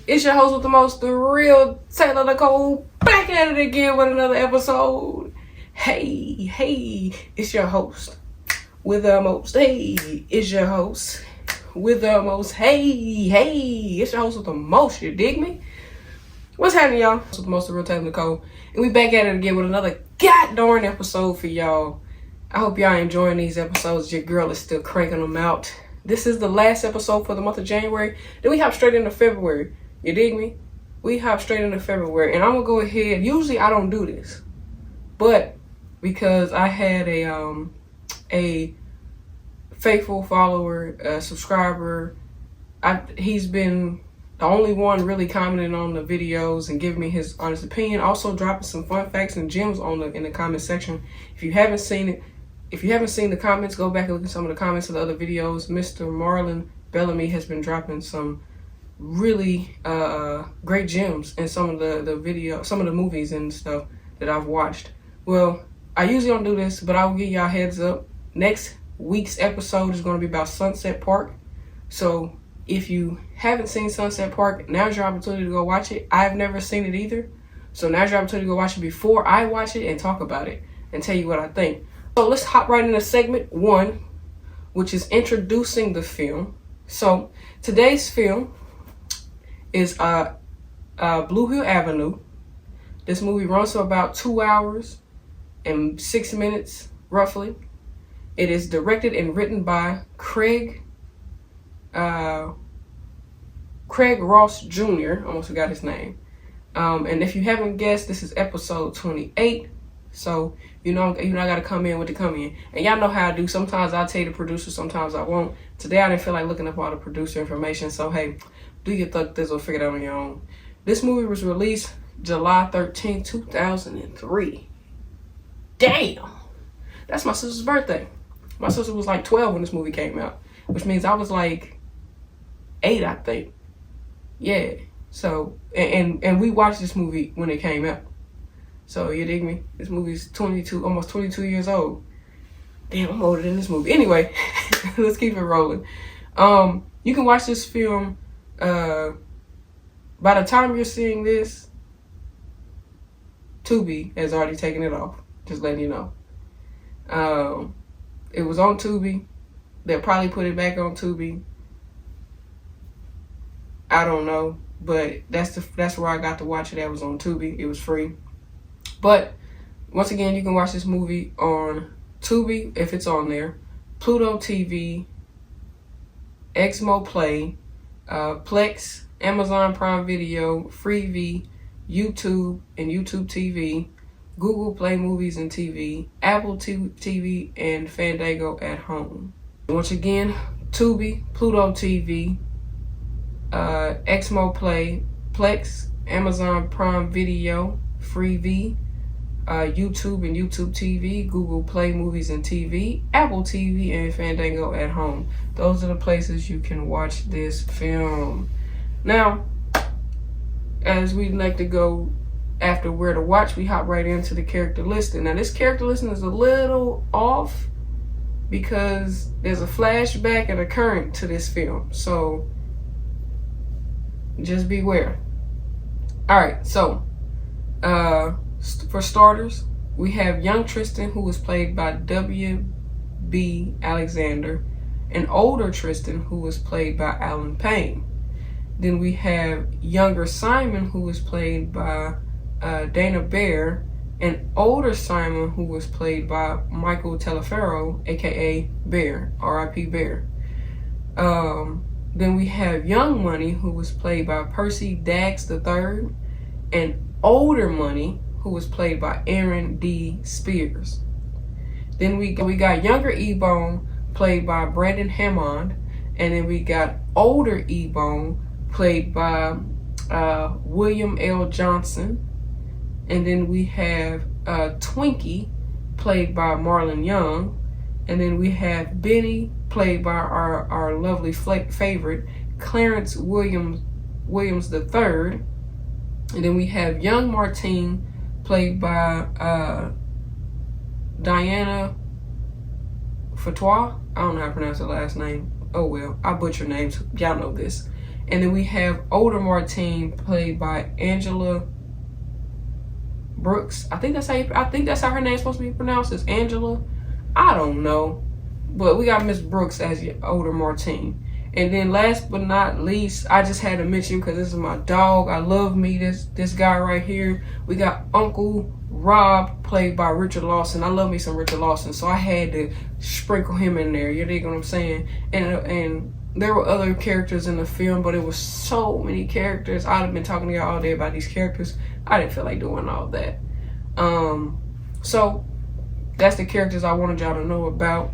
It's your host with the most, the real Taylor Nicole, back at it again with another episode. Hey, it's your host with the most. Hey, it's your host with the most. Hey, it's your host with the most. You dig me? What's happening, y'all? With the most, the real Taylor Nicole, and we back at it again with another goddamn episode for y'all. I hope y'all enjoying these episodes. Your girl is still cranking them out. This is the last episode for the month of January. Then we hop straight into February. You dig me? We hop straight into February. And I'm going to go ahead. Usually I don't do this. But because I had a faithful follower, a subscriber, he's been the only one really commenting on the videos and giving me his honest opinion. Also dropping some fun facts and gems in the comment section. If you haven't seen the comments, go back and look at some of the comments of the other videos. Mr. Marlon Bellamy has been dropping some really great gems in some of the movies and stuff that I've watched. Well, I usually don't do this, but I'll give y'all a heads up. Next week's episode is going to be about Sunset Park. So if you haven't seen Sunset Park, now's your opportunity to go watch it. I've never seen it either. So now's your opportunity to go watch it before I watch it and talk about it and tell you what I think. So let's hop right into segment 1, which is introducing the film. So today's film is Blue Hill Avenue. This movie runs for about 2 hours and 6 minutes, roughly. It is directed and written by Craig Ross Jr. Almost forgot his name. And if you haven't guessed, this is episode 28. So you know I gotta come in with the come in. And y'all know how I do. Sometimes I'll tell you the producer, sometimes I won't. Today I didn't feel like looking up all the producer information. So hey, do your thug thizzle, figure it out on your own. This movie was released July 13, 2003. Damn! That's my sister's birthday. My sister was like 12 when this movie came out, which means I was like 8, I think. Yeah. So, and we watched this movie when it came out. So, you dig me? This movie's almost 22 years old. Damn, I'm older than this movie. Anyway, let's keep it rolling. You can watch this film. By the time you're seeing this, Tubi has already taken it off. Just letting you know. It was on Tubi. They'll probably put it back on Tubi. I don't know, but that's where I got to watch it. That was on Tubi. It was free. But once again, you can watch this movie on Tubi if it's on there, Pluto TV, Xmo Play, Plex, Amazon Prime Video, Freevee, YouTube and YouTube TV, Google Play Movies and TV, Apple TV, and Fandango at home. Once again, Tubi, Pluto TV, Xmo Play, Plex, Amazon Prime Video, Freevee, YouTube and YouTube TV, Google Play Movies and TV, Apple TV, and Fandango at home. Those are the places you can watch this film. Now, as we like to go after where to watch, we hop right into the character listing. Now, this character listing is a little off because there's a flashback and a current to this film. So, just beware. Alright, so, for starters, we have young Tristan, who was played by W.B. Alexander, and older Tristan, who was played by Alan Payne. Then we have younger Simon, who was played by Dana Bear, and older Simon, who was played by Michael Teleferro, aka Bear, R.I.P. Bear. Then we have young Money, who was played by Percy Dax III, and older Money, who was played by Aaron D. Spears. Then we got younger E-Bone, played by Brandon Hammond, and then we got older E-Bone, played by William L. Johnson, and then we have Twinkie, played by Marlon Young, and then we have Benny, played by our lovely favorite Clarence Williams III, and then we have young Martine, played by Diana Fatois. I don't know how to pronounce her last name. Oh well, I butcher names. Y'all know this. And then we have older Martine, played by Angela Brooks. I think that's how her name's supposed to be pronounced, is Angela. I don't know. But we got Miss Brooks as your older Martine. And then last but not least, I just had to mention, because this is my dog. I love me, this guy right here. We got Uncle Rob, played by Richard Lawson. I love me some Richard Lawson, so I had to sprinkle him in there. You dig what I'm saying? And there were other characters in the film, but it was so many characters. I'd have been talking to y'all all day about these characters. I didn't feel like doing all that. So that's the characters I wanted y'all to know about.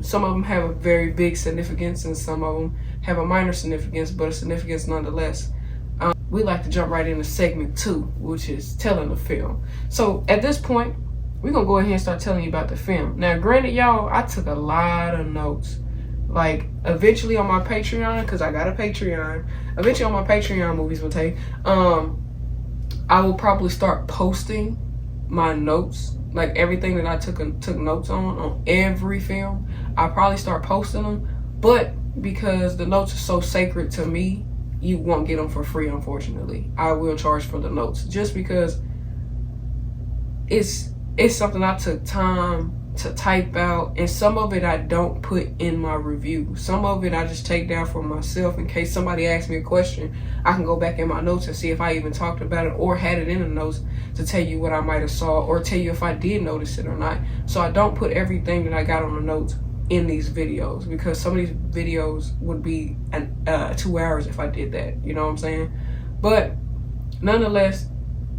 Some of them have a very big significance, and some of them have a minor significance, but a significance nonetheless. We like to jump right into segment 2, which is telling the film. So at this point, we're gonna go ahead and start telling you about the film. Now, granted, y'all, I took a lot of notes. Like, eventually on my Patreon, because I got a Patreon, eventually on my Patreon, Movies Will Take, I will probably start posting my notes, like everything that I took notes on every film. I'll probably start posting them, but because the notes are so sacred to me, you won't get them for free, unfortunately. I will charge for the notes, just because it's something I took time to type out, and some of it I don't put in my review. Some of it I just take down for myself in case somebody asks me a question. I can go back in my notes and see if I even talked about it or had it in the notes to tell you what I might have saw, or tell you if I did notice it or not. So I don't put everything that I got on the notes in these videos, because some of these videos would be 2 hours if I did that. You know what I'm saying? But nonetheless,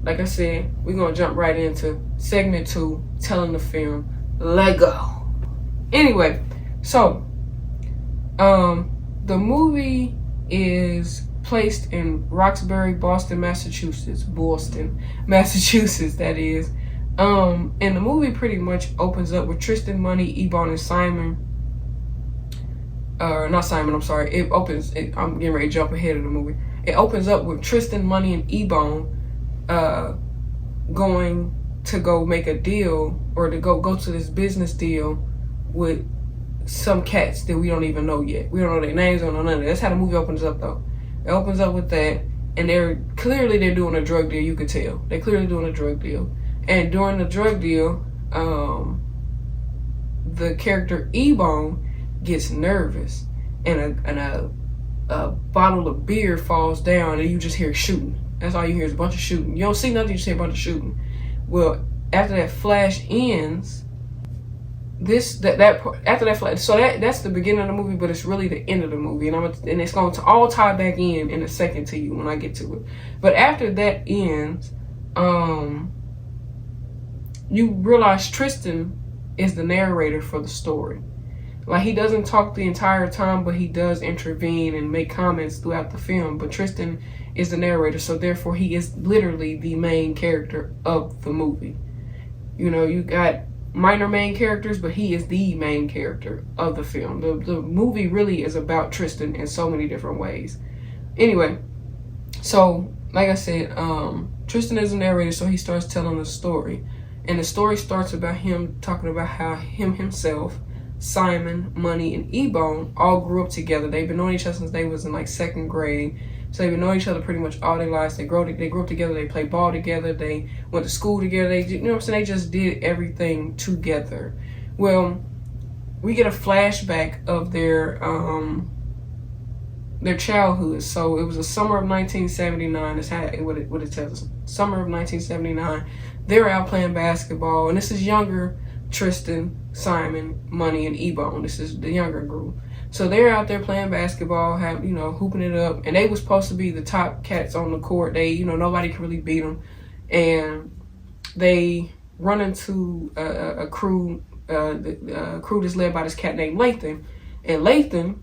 like I said, we're gonna jump right into segment 2, telling the film. Let go. Anyway, so the movie is placed in Roxbury, Boston, Massachusetts. That is. And the movie pretty much opens up with Tristan, Money, Ebon, and Simon. Not Simon, I'm sorry. I'm getting ready to jump ahead of the movie. It opens up with Tristan, Money, and Ebon going to go make a deal, or to go to this business deal with some cats that we don't even know yet. We don't know their names, or none of that. That's how the movie opens up, though. It opens up with that, and they're doing a drug deal. You could tell they're clearly doing a drug deal. And during the drug deal, the character Ebon gets nervous, and a bottle of beer falls down, and you just hear shooting. That's all you hear is a bunch of shooting. You don't see nothing, you just hear a bunch of shooting. Well, after that flash ends, that's the beginning of the movie, but it's really the end of the movie, and it's going to all tie back in a second to you when I get to it. But after that ends, you realize Tristan is the narrator for the story. Like, he doesn't talk the entire time, but he does intervene and make comments throughout the film. But Tristan is the narrator, so therefore he is literally the main character of the movie. You know, you got minor main characters, but he is the main character of the film. The movie really is about Tristan in so many different ways. Anyway, so like I said, Tristan is the narrator, so he starts telling the story. And the story starts about him talking about how himself, Simon, Money, and Ebon all grew up together. They've been knowing each other since they was in like 2nd grade. So they've been knowing each other pretty much all their lives. They grew up together. They played ball together. They went to school together. You know what I'm saying? They just did everything together. Well, we get a flashback of their childhood. So it was the summer of 1979. That's what it tells us. Summer of 1979. They're out playing basketball, and this is younger Tristan, Simon, Money, and Ebon. This is the younger group. So they're out there playing basketball, hooping it up, and they were supposed to be the top cats on the court. They, nobody could really beat them, and they run into a crew. The crew that's led by this cat named Lathan, and Lathan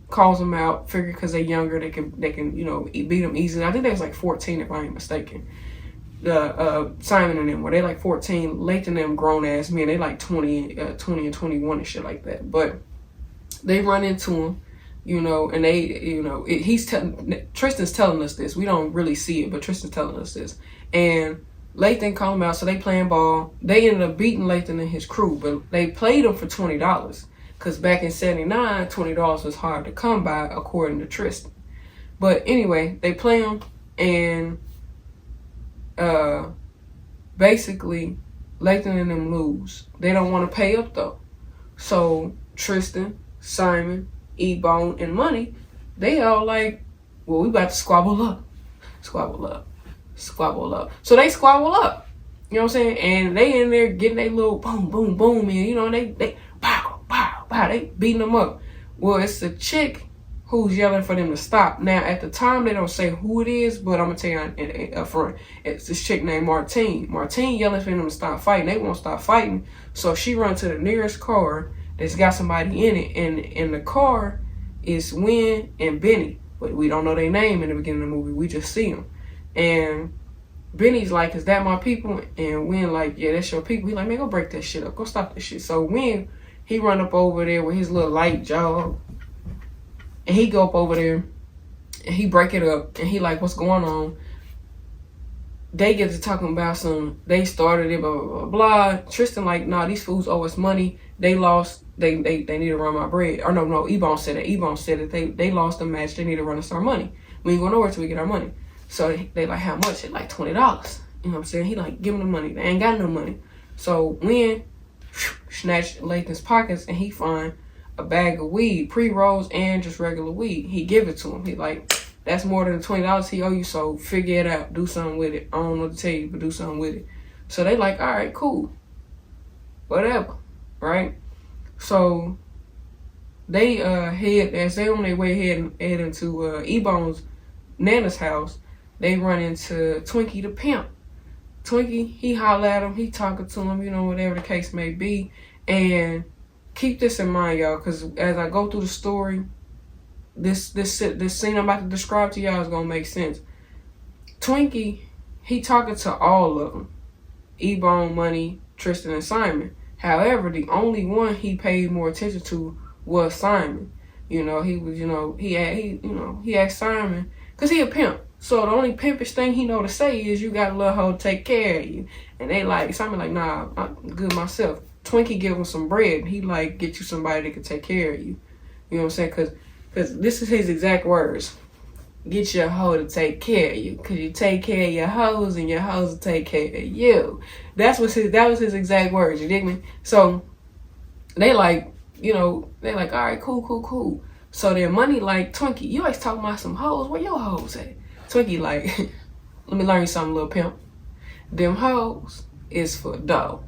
calls them out. Figure because they're younger, they can beat them easily. I think they was like 14 if I ain't mistaken. Simon and them, were they like 14? Lathan and them grown ass men, they like 20 and 21 and shit like that. But they run into him, and they, Tristan's telling us this. We don't really see it, but Tristan's telling us this. And Lathan called him out, so they playing ball. They ended up beating Lathan and his crew, but they played him for $20 because Because back in 79, $20 was hard to come by, according to Tristan. But anyway, they play them, and basically, Lathan and them lose. They don't want to pay up, though. So Tristan, Simon, E-Bone, and Money, they all like, well, we about to squabble up. Squabble up. Squabble up. So they squabble up. You know what I'm saying? And they in there getting their little boom, boom, boom, and you know, they pow, pow, pow, they beating them up. Well, it's a chick who's yelling for them to stop. Now, at the time, they don't say who it is, but I'm going to tell you up front. It's this chick named Martine. Martine yelling for them to stop fighting. They won't stop fighting. So she runs to the nearest car that's got somebody in it. And the car is Win and Benny. But we don't know their name in the beginning of the movie. We just see them. And Benny's like, is that my people? And Win like, yeah, that's your people. He like, man, go break that shit up. Go stop that shit. So Win, he run up over there with his little light jog. And he go up over there, and he break it up, and he like, what's going on? They get to talking about they started it, blah, blah, blah, blah. Tristan like, nah, these fools owe us money. They lost, they need to run my bread. Or no, E-Bone said it. E-Bone said it. They lost the match. They need to run us our money. We ain't going nowhere till we get our money. So they like, how much? It like $20. You know what I'm saying? He like, give them the money. They ain't got no money. So Win snatched Lathan's pockets, and he find a bag of weed, pre-rolls and just regular weed. He give it to him. He like, that's more than the $20 he owe you, so figure it out. Do something with it. I don't know what to tell you, but do something with it. So they like, all right, cool. Whatever, right? So they head, as they on their way head into E-Bone's Nana's house, they run into Twinkie the pimp. Twinkie, he holler at him, he talking to him, you know, whatever the case may be. And keep this in mind, y'all, because as I go through the story, this scene I'm about to describe to y'all is going to make sense. Twinkie, he talking to all of them. E-Bone, Money, Tristan, and Simon. However, the only one he paid more attention to was Simon. You know, he asked Simon, because he a pimp. So the only pimpish thing he know to say is, you got to let her take care of you. And they like, Simon like, nah, I'm good myself. Twinkie give him some bread. He like, get you somebody that can take care of you. You know what I'm saying? Because this is his exact words. Get your hoe to take care of you. Because you take care of your hoes, and your hoes will take care of you. That was his exact words. You dig me? So they like, all right, cool. So their Money like, Twinkie, you always talking about some hoes. Where your hoes at? Twinkie like, let me learn you something, little pimp. Them hoes is for dough,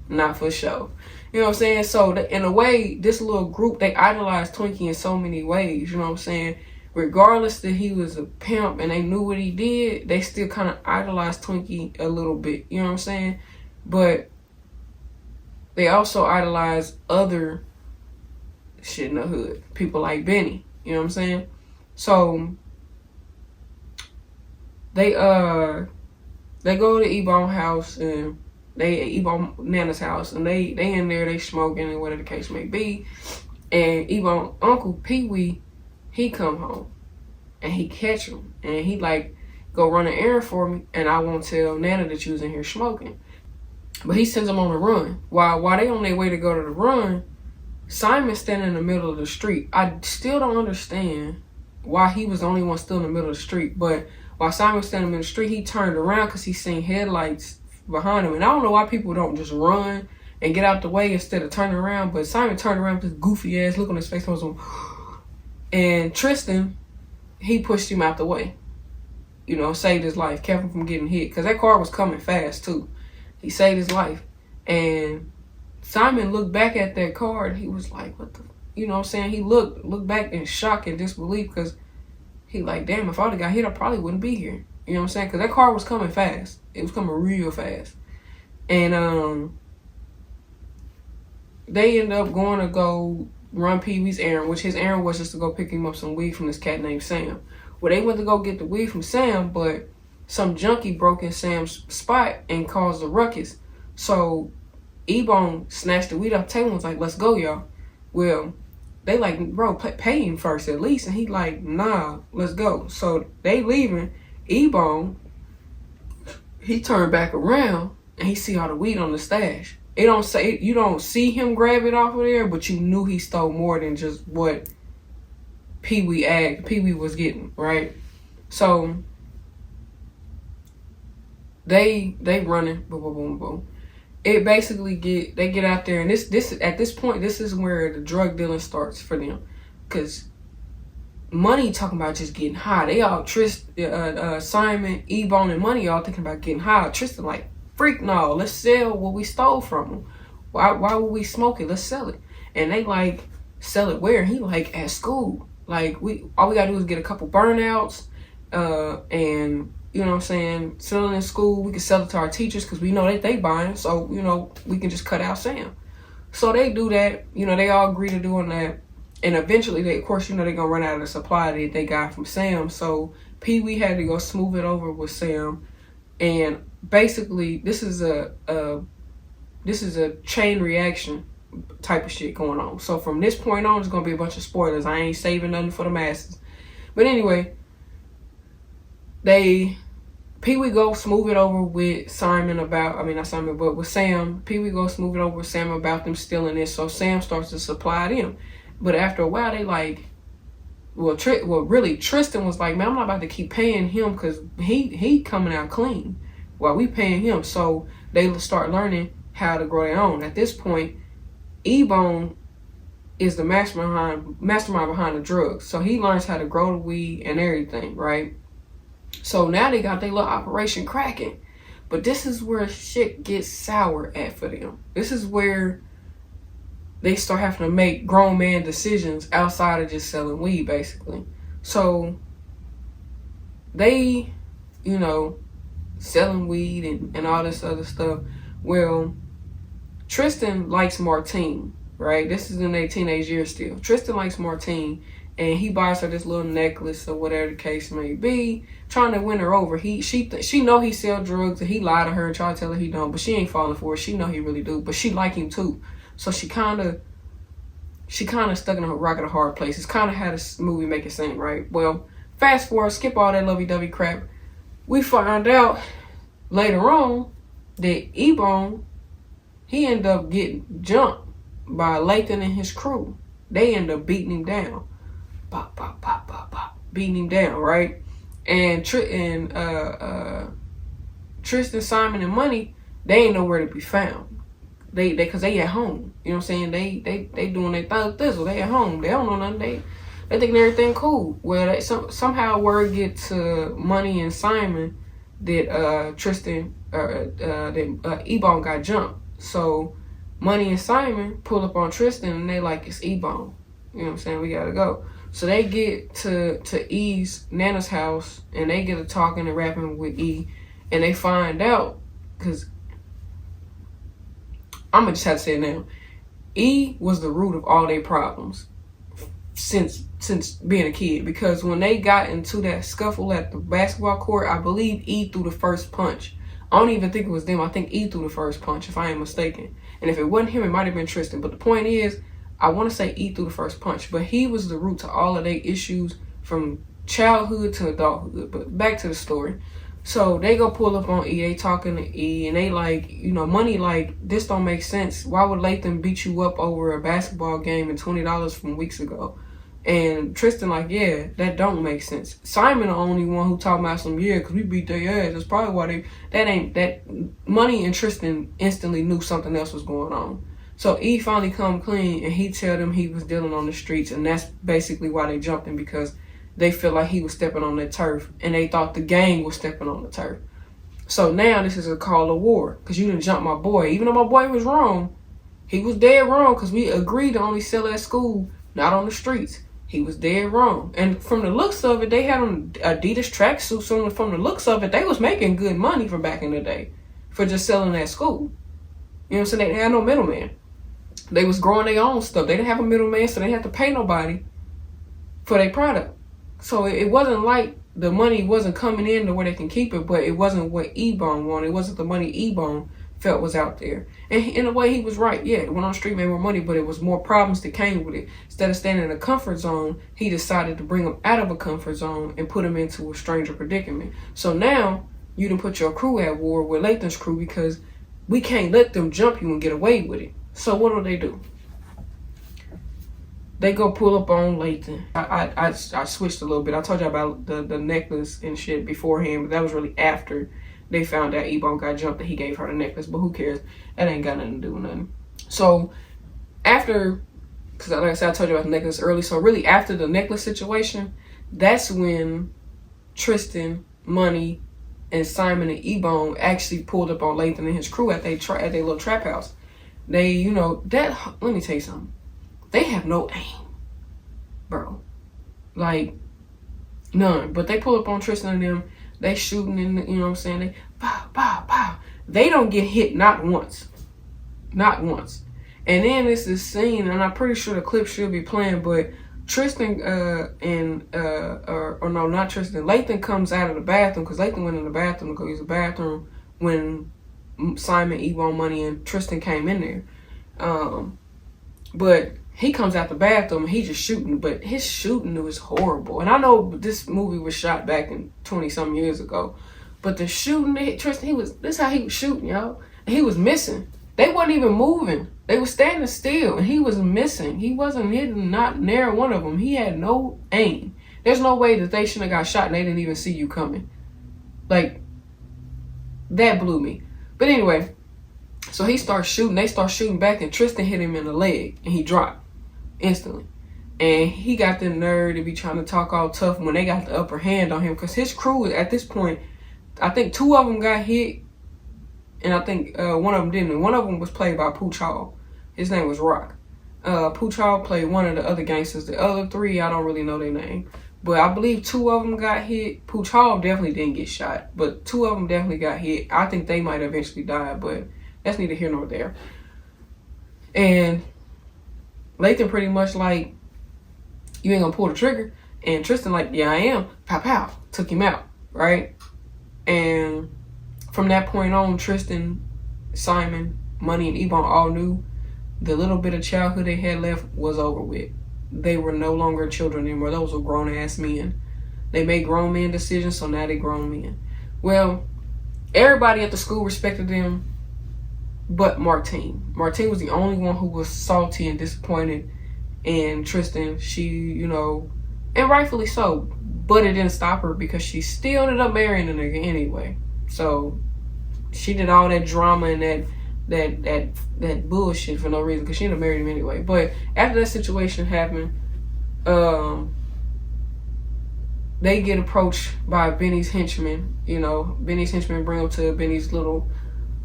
not for show. You know what I'm saying? So in a way, this little group, they idolized Twinkie in so many ways. You know what I'm saying? Regardless that he was a pimp and they knew what he did, they still kind of idolized Twinkie a little bit. You know what I'm saying? But they also idolized other shit in the hood. People like Benny. You know what I'm saying? So they go to E-Bone house, and E-Bone Nana's house, and they in there, they smoking and whatever the case may be. And E-Bone Uncle Pee-wee, he come home, and he catch him, and he like, go run an errand for me, and I won't tell Nana that you was in here smoking. But he sends them on a run. While they on their way to go to the run, Simon's standing in the middle of the street. I still don't understand why he was the only one still in the middle of the street, but while Simon was standing in the street, he turned around because he seen headlights behind him. And I don't know why people don't just run and get out the way instead of turning around. But Simon turned around with this goofy ass look on his face. And Tristan, he pushed him out the way. Saved his life, kept him from getting hit. Because that car was coming fast too. He saved his life. And Simon looked back at that car and he was like, what the... You know what I'm saying? He looked back in shock and disbelief because he like, damn, if I would have got hit, I probably wouldn't be here. You know what I'm saying? Because that car was coming fast. It was coming real fast. And they ended up going to go run Pee-wee's errand, which his errand was just to go pick him up some weed from this cat named Sam. Well, they went to go get the weed from Sam, but some junkie broke in Sam's spot and caused a ruckus. So E-Bone snatched the weed off the table and was like, let's go, y'all. Well, they like, bro, pay him first at least. And he like, nah, let's go. So they leaving. E-Bone, he turned back around and he see all the weed on the stash. it don't say, you don't see him grab it off of there, but you knew he stole more than just what Pee Wee was getting, right? So they running, boom, boom, boom, boom. It basically they get out there, and this at this point, this is where the drug dealing starts for them, because Money talking about just getting high. They all Simon, E-Bone, and Money all thinking about getting high. Tristan like, freak no, let's sell what we stole from them. Why would we smoke it? Let's sell it. And they like, sell it where? He like, at school. Like all we gotta do is get a couple burnouts, and you know what I'm saying, sell it in school. We can sell it to our teachers because we know that they buying. So you know we can just cut out Sam. So they do that. You know, they all agree to doing that. And eventually, they, of course, you know, they're going to run out of the supply that they got from Sam. So Pee Wee had to go smooth it over with Sam. And basically, this is a chain reaction type of shit going on. So from this point on, it's going to be a bunch of spoilers. I ain't saving nothing for the masses. But anyway, Pee Wee go smooth it over with Simon about, I mean, not Simon, but with Sam. Pee Wee go smooth it over with Sam about them stealing it. So Sam starts to supply them. But after a while, they like, really, Tristan was like, man, I'm not about to keep paying him because he coming out clean while we paying him. So they start learning how to grow their own. At this point, E-Bone is the mastermind behind the drugs. So he learns how to grow the weed and everything, right? So now they got their little operation cracking. But this is where shit gets sour at for them. This is where they start having to make grown man decisions outside of just selling weed, basically. So they, you know, selling weed and all this other stuff. Well, Tristan likes Martine, right? This is in their teenage years still. Tristan likes Martine, and he buys her this little necklace or whatever the case may be, trying to win her over. She know he sell drugs, and he lied to her and try to tell her he don't, but she ain't falling for it. She know he really do, but she like him too. So she kind of stuck in a rock and a hard place. It's kind of how this movie make it seem, right? Well, fast forward, skip all that lovey-dovey crap. We find out later on that E-Bone, he ended up getting jumped by Lathan and his crew. They end up beating him down. Bop, bop, bop, bop, bop. Beating him down, right? And Tristan, Simon, and Money, they ain't nowhere to be found. They cause they at home. You know what I'm saying? They doing their thizzle. They at home. They don't know nothing. They think everything cool. Well, somehow word get to Money and Simon that Tristan that E-Bone got jumped. So Money and Simon pull up on Tristan and they like, it's E-Bone. You know what I'm saying? We gotta go. So they get to E's Nana's house and they get to talking and rapping with E, and they find out, because I'm gonna just have to say it now. E was the root of all their problems since being a kid, because when they got into that scuffle at the basketball court, I believe E threw the first punch. I don't even think it was them. I think E threw the first punch, if I ain't mistaken. And if it wasn't him, it might have been Tristan. But the point is, I want to say E threw the first punch, but he was the root to all of their issues from childhood to adulthood. But back to the story. So they go pull up on E, they talking to E, and they like, you know, Money like, this don't make sense. Why would Lathan beat you up over a basketball game and $20 from weeks ago? And Tristan like, yeah, that don't make sense. Simon the only one who talking about some, yeah, because we beat their ass. That's probably why that Money and Tristan instantly knew something else was going on. So E finally come clean, and he tell them he was dealing on the streets, and that's basically why they jumped him, because they feel like he was stepping on their turf, and they thought the gang was stepping on the turf. So now this is a call of war, because you didn't jump my boy. Even though my boy was wrong, he was dead wrong, because we agreed to only sell at school, not on the streets. He was dead wrong. And from the looks of it, they had on Adidas tracksuits, so from the looks of it, they was making good money from back in the day for just selling at school. You know what I'm saying? They had no middleman. They was growing their own stuff. They didn't have a middleman, so they didn't have to pay nobody for their product. So it wasn't like the money wasn't coming in to where they can keep it, but it wasn't what E-Bone wanted. It wasn't the money E-Bone felt was out there. And in a way, he was right. Yeah, it went on the street, made more money, but it was more problems that came with it. Instead of standing in a comfort zone, he decided to bring them out of a comfort zone and put them into a stranger predicament. So now you done put your crew at war with Lathan's crew, because we can't let them jump you and get away with it. So what do? They go pull up on Lathan. I switched a little bit. I told you about the necklace and shit beforehand, but that was really after they found out Ebon got jumped and he gave her the necklace. But who cares? That ain't got nothing to do with nothing. So after, because like I said, I told you about the necklace early. So really after the necklace situation, that's when Tristan, Money, and Simon and Ebon actually pulled up on Lathan and his crew at their little trap house. They, you know, that, let me tell you something. They have no aim, bro. Like, none. But they pull up on Tristan and them. They shooting in, you know what I'm saying? They, pow, pow, pow. They don't get hit not once. Not once. And then it's this scene, and I'm pretty sure the clip should be playing, but Tristan not Tristan. Lathan comes out of the bathroom, because Lathan went in the bathroom to go use the bathroom when Simon, Ebon, Money, and Tristan came in there. But he comes out the bathroom and he's just shooting, but his shooting was horrible. And I know this movie was shot back in 20-something years ago, but the shooting, Tristan, this is how he was shooting, y'all. And he was missing. They wasn't even moving. They were standing still, and he was missing. He wasn't hitting not near one of them. He had no aim. There's no way that they shouldn't have got shot and they didn't even see you coming. Like, that blew me. But anyway, so he starts shooting. They start shooting back, and Tristan hit him in the leg, and he dropped instantly. And he got the nerve to be trying to talk all tough when they got the upper hand on him, because his crew at this point, I think 2 of them got hit, and I think one of them didn't. One of them was played by Pooch Hall. His name was Rock. Pooch Hall played one of the other gangsters. The other 3, I don't really know their name. But I believe 2 of them got hit. Pooch Hall definitely didn't get shot, but 2 of them definitely got hit. I think they might eventually die, but that's neither here nor there. And Lathan pretty much like, you ain't gonna pull the trigger. And Tristan like, yeah, I am. Pow, pow. Took him out, right? And from that point on, Tristan, Simon, Money, and Ebon all knew the little bit of childhood they had left was over with. They were no longer children anymore. Those were grown-ass men. They made grown men decisions, so now they grown men. Well, everybody at the school respected them, but Martine. Martine was the only one who was salty and disappointed in Tristan. She, you know, and rightfully so, but it didn't stop her because she still ended up marrying the nigga anyway. So she did all that drama and that bullshit for no reason, because she ended up marrying him anyway. But after that situation happened, they get approached by Benny's henchmen. You know, Benny's henchmen bring them to Benny's little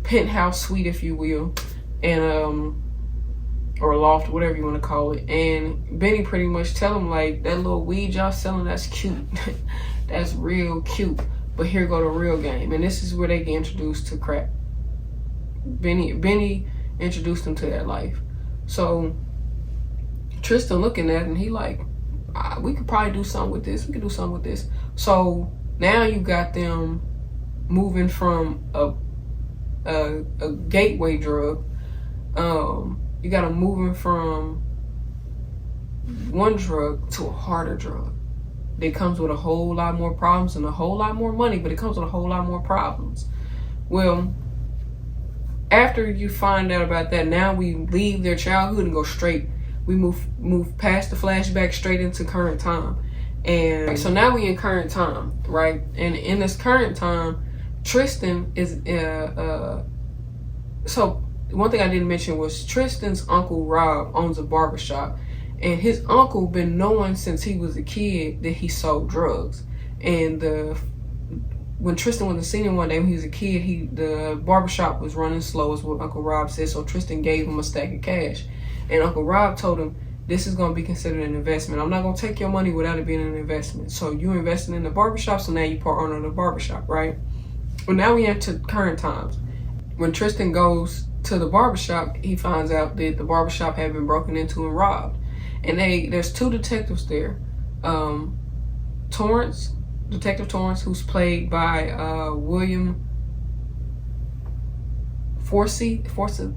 penthouse suite, if you will, and or loft, whatever you want to call it. And Benny pretty much tell them, like, that little weed y'all selling, that's cute. That's real cute. But here go the real game. And this is where they get introduced to crack. Benny introduced them to that life. So Tristan looking at it, and he like, we could probably do something with this. We could do something with this. So now you got them moving from a gateway drug. You got them moving from one drug to a harder drug. It comes with a whole lot more problems and a whole lot more money, but it comes with a whole lot more problems. Well, after you find out about that, now we leave their childhood and go straight. We move past the flashback straight into current time. And so now we in current time, right? And in this current time, Tristan is so one thing I didn't mention was Tristan's uncle Rob owns a barbershop, and his uncle been knowing since he was a kid that he sold drugs. And when Tristan was seen him one day when he was a kid, the barbershop was running slow, is what Uncle Rob said. So Tristan gave him a stack of cash, and Uncle Rob told him, this is going to be considered an investment. I'm not going to take your money without it being an investment. So you invested in the barbershop, so now you part owner of the barbershop, right? Well, now we enter current times. When Tristan goes to the barbershop, he finds out that the barbershop had been broken into and robbed. And there's 2 detectives there. Detective Torrance, who's played by William Forsey.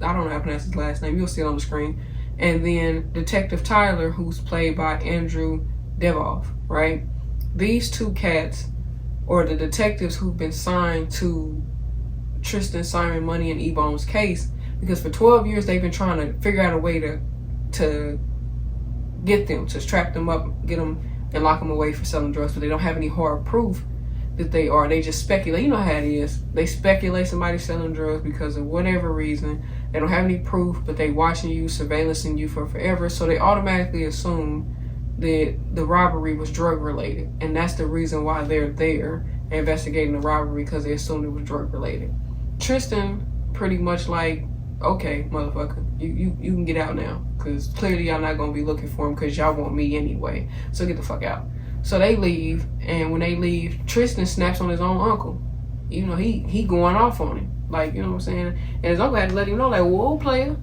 I don't know how to pronounce his last name. You'll see it on the screen. And then Detective Tyler, who's played by Andrew Devoff, right? These 2 cats, or the detectives who've been signed to Tristan, Simon, Money, and E-Bone's case, because for 12 years they've been trying to figure out a way to get them, to trap them up, get them and lock them away for selling drugs, but they don't have any hard proof that they are. They just speculate. You know how it is. They speculate somebody's selling drugs because of whatever reason. They don't have any proof, but they watching you, surveillancing you for forever, so they automatically assume that the robbery was drug related, and that's the reason why they're there investigating the robbery, because they assumed it was drug related. Tristan pretty much like, okay, motherfucker, you can get out now, because clearly y'all not gonna be looking for him because y'all want me anyway, so get the fuck out. So they leave, and when they leave, Tristan snaps on his own uncle. You know, he going off on him, like, you know what I'm saying? And his uncle had to let him know, like, whoa, player,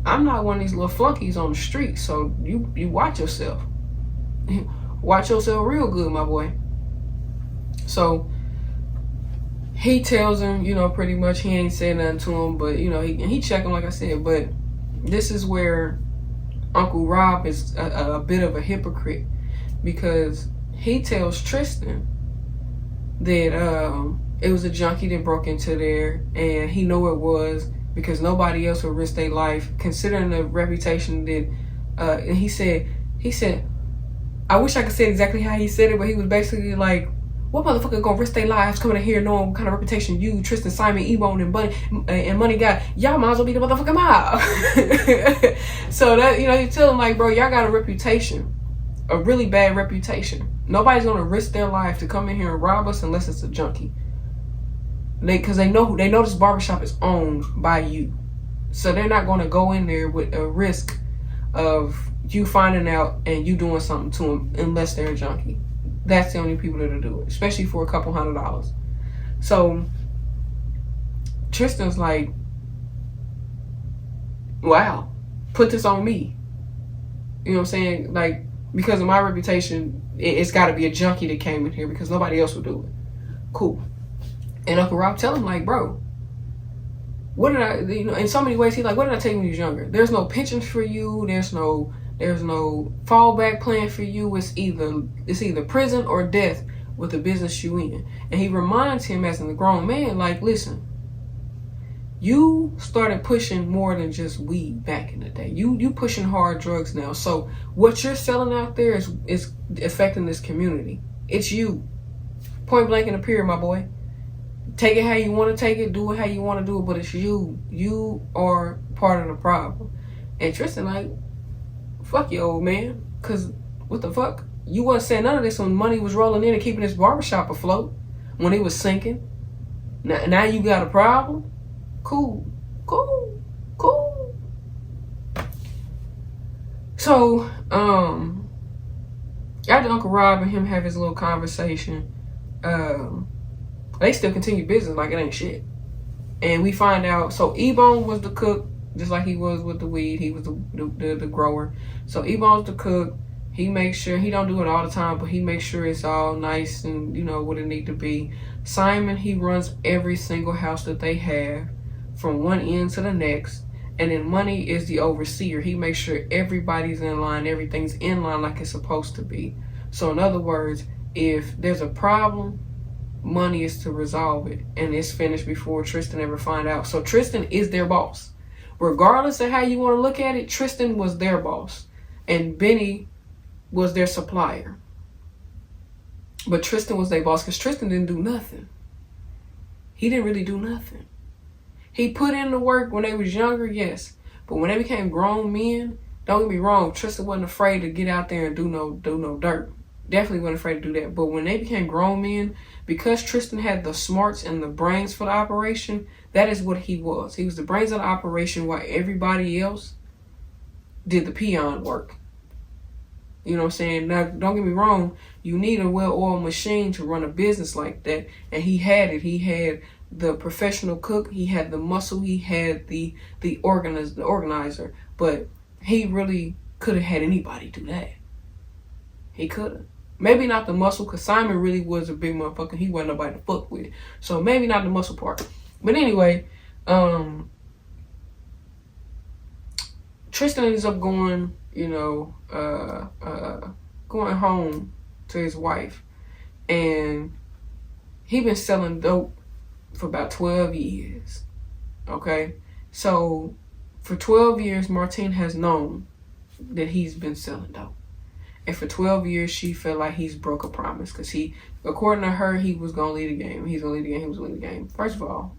I'm not one of these little flunkies on the street, so you watch yourself. Watch yourself real good, my boy. So he tells him, you know, pretty much he ain't said nothing to him, but, you know, he checked him, like I said. But this is where Uncle Rob is a bit of a hypocrite, because he tells Tristan that it was a junkie that broke into there, and he knew it was because nobody else would risk their life, considering the reputation that, and he said, I wish I could say exactly how he said it, but he was basically like, what motherfucker gonna risk their lives coming in here knowing what kind of reputation you, Tristan, Simon, E-Bone, and Money got? Y'all might as well be the motherfucking mob. So that, you know, you tell him, like, bro, y'all got a reputation, a really bad reputation. Nobody's gonna risk their life to come in here and rob us unless it's a junkie. Because they know this barbershop is owned by you, so they're not gonna go in there with a risk of you finding out and you doing something to them unless they're a junkie. That's the only people that'll do it, especially for a couple $100s. So Tristan's like, wow, put this on me. You know what I'm saying? Like, because of my reputation, it's got to be a junkie that came in here, because nobody else would do it. Cool. And Uncle Rob tell him, like, bro, what did I, you know, in so many ways, he's like, what did I tell you when you was younger? There's no pensions for you. There's no fallback plan for you. It's either prison or death with the business you in. And he reminds him, as a grown man, like, listen, you started pushing more than just weed back in the day. You pushing hard drugs now. So what you're selling out there is affecting this community. It's you. Point blank in the period, my boy. Take it how you want to take it, do it how you want to do it, but it's you. You are part of the problem. And Tristan like, fuck you, old man. Because what the fuck? You wasn't saying none of this when Money was rolling in and keeping this barbershop afloat, when it was sinking. Now you got a problem? Cool. So, after Uncle Rob and him have his little conversation, they still continue business like it ain't shit. And we find out, so E-Bone was the cook, just like he was with the weed. He was the grower. So E-Bone's the cook. He makes sure, he don't do it all the time, but he makes sure it's all nice and, you know, what it need to be. Simon, he runs every single house that they have from one end to the next. And then Money is the overseer. He makes sure everybody's in line, everything's in line like it's supposed to be. So in other words, if there's a problem, Money is to resolve it, and it's finished before Tristan ever find out. So Tristan is their boss. Regardless of how you want to look at it, Tristan was their boss, and Benny was their supplier. But Tristan was their boss, because Tristan didn't do nothing. He didn't really do nothing. He put in the work when they was younger, yes. But when they became grown men, don't get me wrong, Tristan wasn't afraid to get out there and do no dirt. Definitely wasn't afraid to do that. But when they became grown men, because Tristan had the smarts and the brains for the operation, that is what he was. He was the brains of the operation, while everybody else did the peon work. You know what I'm saying? Now, don't get me wrong, you need a well-oiled machine to run a business like that. And he had it. He had the professional cook, he had the muscle, he had the organizer. But he really could have had anybody do that. He could have. Maybe not the muscle, because Simon really was a big motherfucker. He wasn't nobody to fuck with. So maybe not the muscle part. But anyway, Tristan ends up going, you know, going home to his wife. And he been selling dope for about 12 years. Okay? So for 12 years, Martine has known that he's been selling dope. And for 12 years, she felt like he's broke a promise. Because according to her, he was going to lead the game. He's going to lead the game. He was going to lead the game. First of all,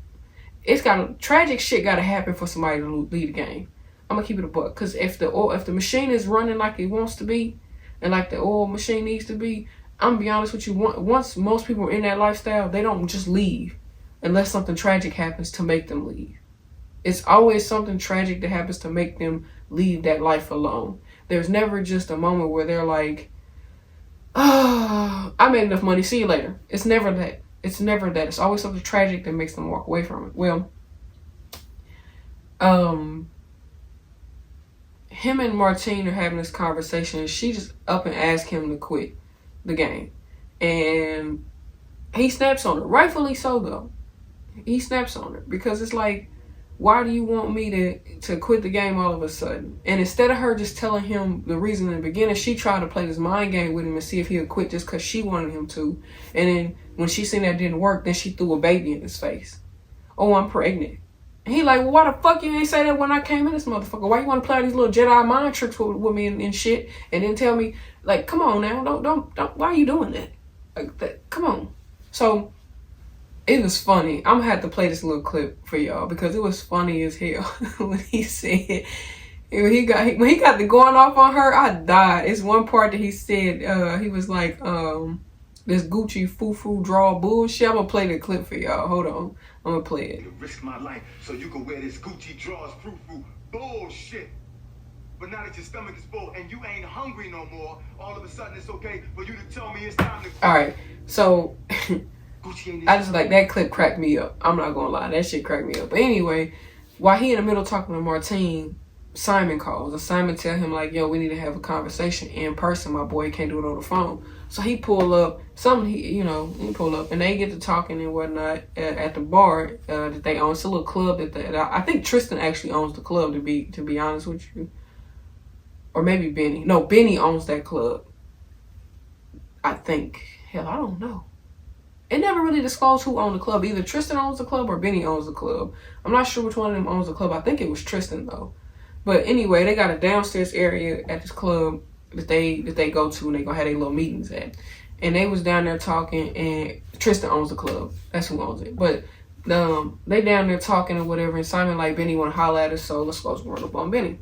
tragic shit got to happen for somebody to lead the game. I'm going to keep it a buck. Because if the machine is running like it wants to be, and like the oil machine needs to be, I'm going to be honest with you. Once most people are in that lifestyle, they don't just leave unless something tragic happens to make them leave. It's always something tragic that happens to make them leave that life alone. There's never just a moment where they're like, oh, I made enough money, see you later. It's never that. It's never that. It's always something tragic that makes them walk away from it. Well, him and Martine are having this conversation, and she just up and asked him to quit the game. And he snaps on her. Rightfully so, though. He snaps on her because it's like, why do you want me to quit the game all of a sudden? And instead of her just telling him the reason in the beginning, she tried to play this mind game with him and see if he would quit just because she wanted him to. And then when she seen that didn't work, then she threw a baby in his face. Oh, I'm pregnant. And he like, well, why the fuck you ain't say that when I came in this motherfucker? Why you want to play these little Jedi mind tricks with me and shit? And then tell me, like, come on now, don't, why are you doing that? Like that, come on. So it was funny. I'm gonna have to play this little clip for y'all because it was funny as hell when he said, when he got the going off on her, I died. It's one part that he said, he was like, this Gucci foo-foo draw bullshit. I'm gonna play the clip for y'all. Hold on. I'm gonna play it. Risk my life so you can wear this Gucci draws foo-foo bullshit. But now that your stomach is full and you ain't hungry no more, all of a sudden it's okay for you to tell me it's time to... All right. So... I just like that clip cracked me up. I'm not gonna lie, that shit cracked me up. But anyway, while he in the middle talking to Martine, Simon calls. And Simon tell him like, yo, we need to have a conversation in person. My boy can't do it on the phone. So he pull up, he pull up and they get to talking and whatnot at the bar that they own. It's a little club that I think Tristan actually owns the club to be honest with you. Or maybe Benny. No, Benny owns that club. I think. Hell, I don't know. It never really disclosed who owned the club. Either Tristan owns the club or Benny owns the club. I'm not sure which one of them owns the club. I think it was Tristan though. But anyway, they got a downstairs area at this club that they go to and they gonna have their little meetings at. And they was down there talking, and Tristan owns the club. That's who owns it. But they down there talking or whatever, and Simon like, Benny wanna holler at us, so let's go roll up on Benny.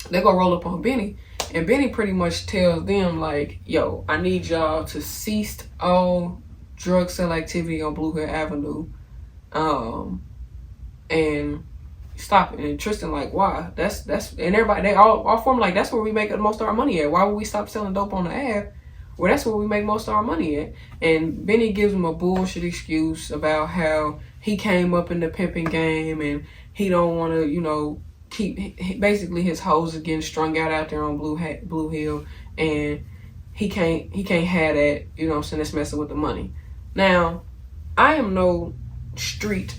They go roll up on Benny, and Benny pretty much tells them like, yo, I need y'all to cease all drug sale activity on Blue Hill Avenue, and stop it. And Tristan like, why? That's and everybody, they all form like, that's where we make most of our money at. Why would we stop selling dope on the Ave? Well, that's where we make most of our money at. And Benny gives him a bullshit excuse about how he came up in the pimping game and he don't want to, keep, basically his hoes are getting strung out there on Blue Hill, and he can't have that, that's messing with the money. Now, I am no street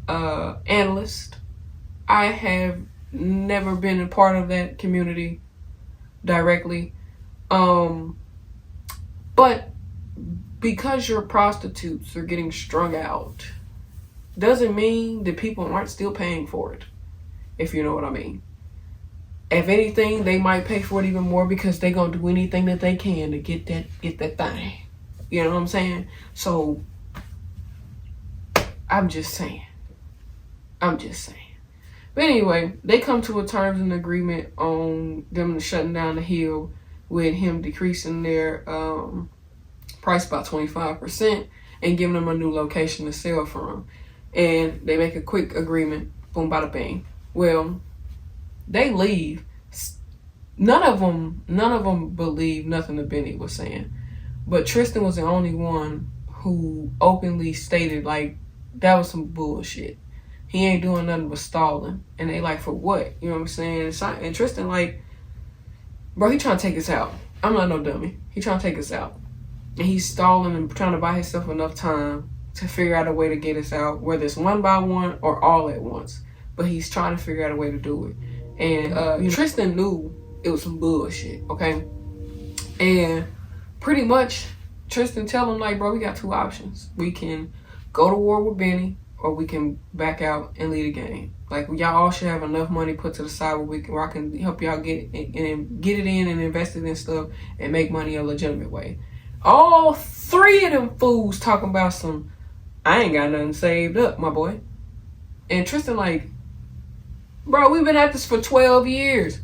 analyst. I have never been a part of that community directly. But because your prostitutes are getting strung out doesn't mean that people aren't still paying for it, if you know what I mean. If anything, they might pay for it even more because they're going to do anything that they can to get that thing. You know what I'm saying? So, I'm just saying. But anyway, they come to a terms and agreement on them shutting down the Hill with him decreasing their price by 25% and giving them a new location to sell from. And they make a quick agreement. Boom, bada bing. Well, they leave. None of them believed nothing that Benny was saying. But Tristan was the only one who openly stated, like, that was some bullshit. He ain't doing nothing but stalling. And they like, for what? You know what I'm saying? And Tristan like, bro, he trying to take us out. I'm not no dummy. He trying to take us out. And he's stalling and trying to buy himself enough time to figure out a way to get us out, whether it's one by one or all at once. But he's trying to figure out a way to do it. And Tristan knew it was some bullshit, okay? And pretty much Tristan tell him like, bro, we got two options. We can go to war with Benny, or we can back out and leave the game. Like, y'all all should have enough money put to the side where I can help y'all get it in and invest it in stuff and make money a legitimate way. All three of them fools talking about some, I ain't got nothing saved up, my boy. And Tristan like, bro, we've been at this for 12 years.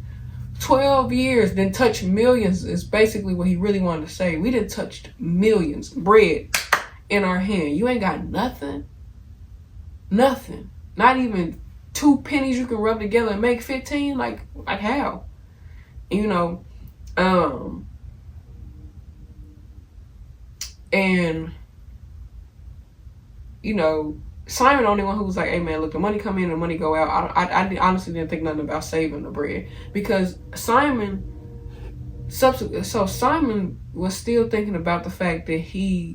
12 years, then touch millions is basically what he really wanted to say. We done touched millions, bread in our hand. You ain't got nothing. Nothing. Not even 2 pennies you can rub together and make 15? Like how? You know, and, you know, Simon the only one who was like, hey man, look, the money come in and the money go out. I honestly didn't think nothing about saving the bread, because Simon was still thinking about the fact that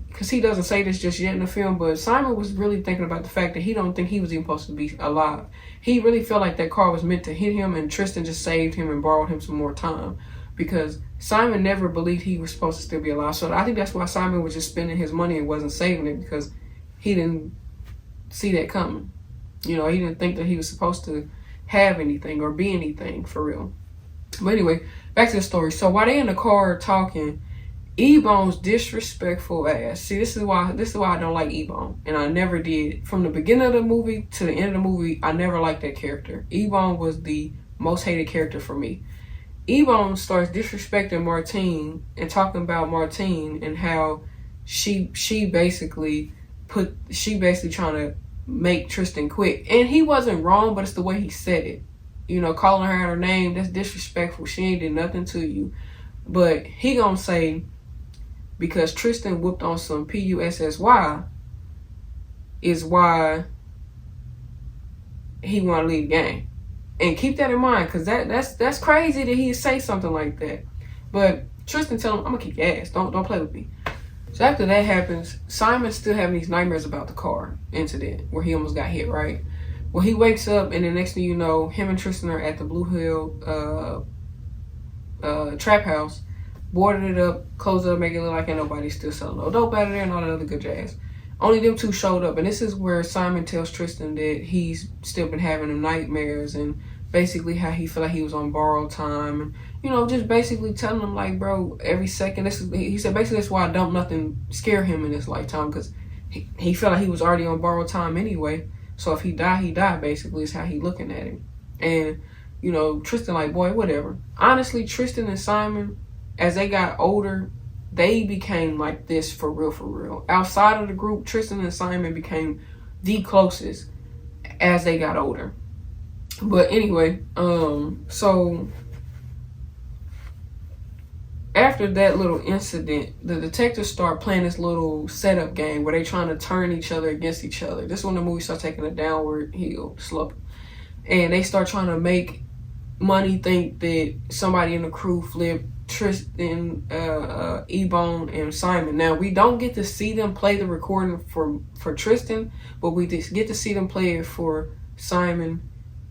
because he doesn't say this just yet in the film, but Simon was really thinking about the fact that he don't think he was even supposed to be alive. He really felt like that car was meant to hit him, and Tristan just saved him and borrowed him some more time, because Simon never believed he was supposed to still be alive. So I think that's why Simon was just spending his money and wasn't saving it, because he didn't see that coming. You know, he didn't think that he was supposed to have anything or be anything for real. But anyway, back to the story. So while they in the car talking, E-Bone's disrespectful ass. See, this is why I don't like E-Bone, and I never did. From the beginning of the movie to the end of the movie, I never liked that character. E-Bone was the most hated character for me. E-Bone starts disrespecting Martine and talking about Martine and how she basically trying to make Tristan quit. And he wasn't wrong, but it's the way he said it. You know, calling her out her name, that's disrespectful. She ain't did nothing to you. But he gonna say, because Tristan whooped on some PUSSY, is why he want to leave the game. And keep that in mind, because that's crazy that he'd say something like that. But Tristan tell him, I'm gonna kick your ass. Don't play with me. So after that happens, Simon's still having these nightmares about the car incident where he almost got hit, right? Well, he wakes up, and the next thing you know, him and Tristan are at the Blue Hill trap house, boarded it up, closed it up, make it look like ain't nobody still selling no dope out of there and all that other good jazz. Only them two showed up, and this is where Simon tells Tristan that he's still been having them nightmares, and basically how he felt like he was on borrowed time, and, you know, just basically telling him like, bro, every second, he said basically that's why I don't nothing scare him in this lifetime, because he felt like he was already on borrowed time anyway. So if he died, basically, is how he looking at him. And, you know, Tristan like, boy, whatever. Honestly, Tristan and Simon, as they got older, they became like this for real. Outside of the group, Tristan and Simon became the closest as they got older. But anyway, so after that little incident, the detectives start playing this little setup game where they trying to turn each other against each other. This is when the movie starts taking a downward hill slope. And they start trying to make Money think that somebody in the crew flipped Tristan, E-Bone, and Simon. Now, we don't get to see them play the recording for Tristan, but we just get to see them play it for Simon,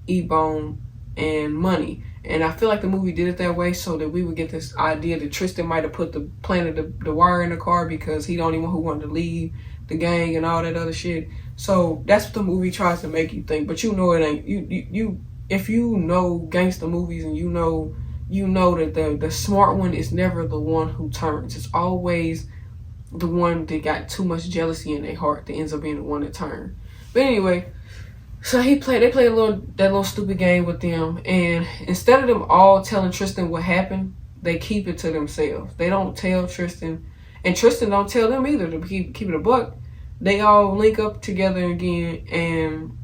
E-Bone, and Money. And I feel like the movie did it that way so that we would get this idea that Tristan might have planted the wire in the car because he the only one who wanted to leave the gang and all that other shit. So that's what the movie tries to make you think. But you know it ain't. You if you know gangster movies and you know that the smart one is never the one who turns. It's always the one that got too much jealousy in their heart that ends up being the one that turned. But anyway, so they played that little stupid game with them, and instead of them all telling Tristan what happened, they keep it to themselves. They don't tell Tristan, and Tristan don't tell them either, to keep it a buck. They all link up together again, and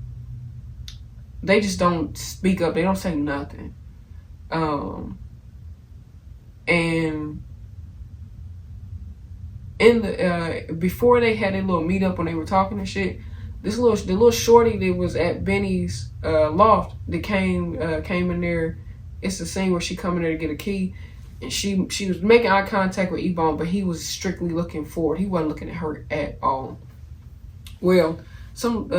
they just don't speak up. They don't say nothing. And in the before they had a little meetup when they were talking and shit, the little shorty that was at Benny's loft that came in there. It's the scene where she come in there to get a key, and she was making eye contact with E-Bone, but he was strictly looking forward. He wasn't looking at her at all. Well, some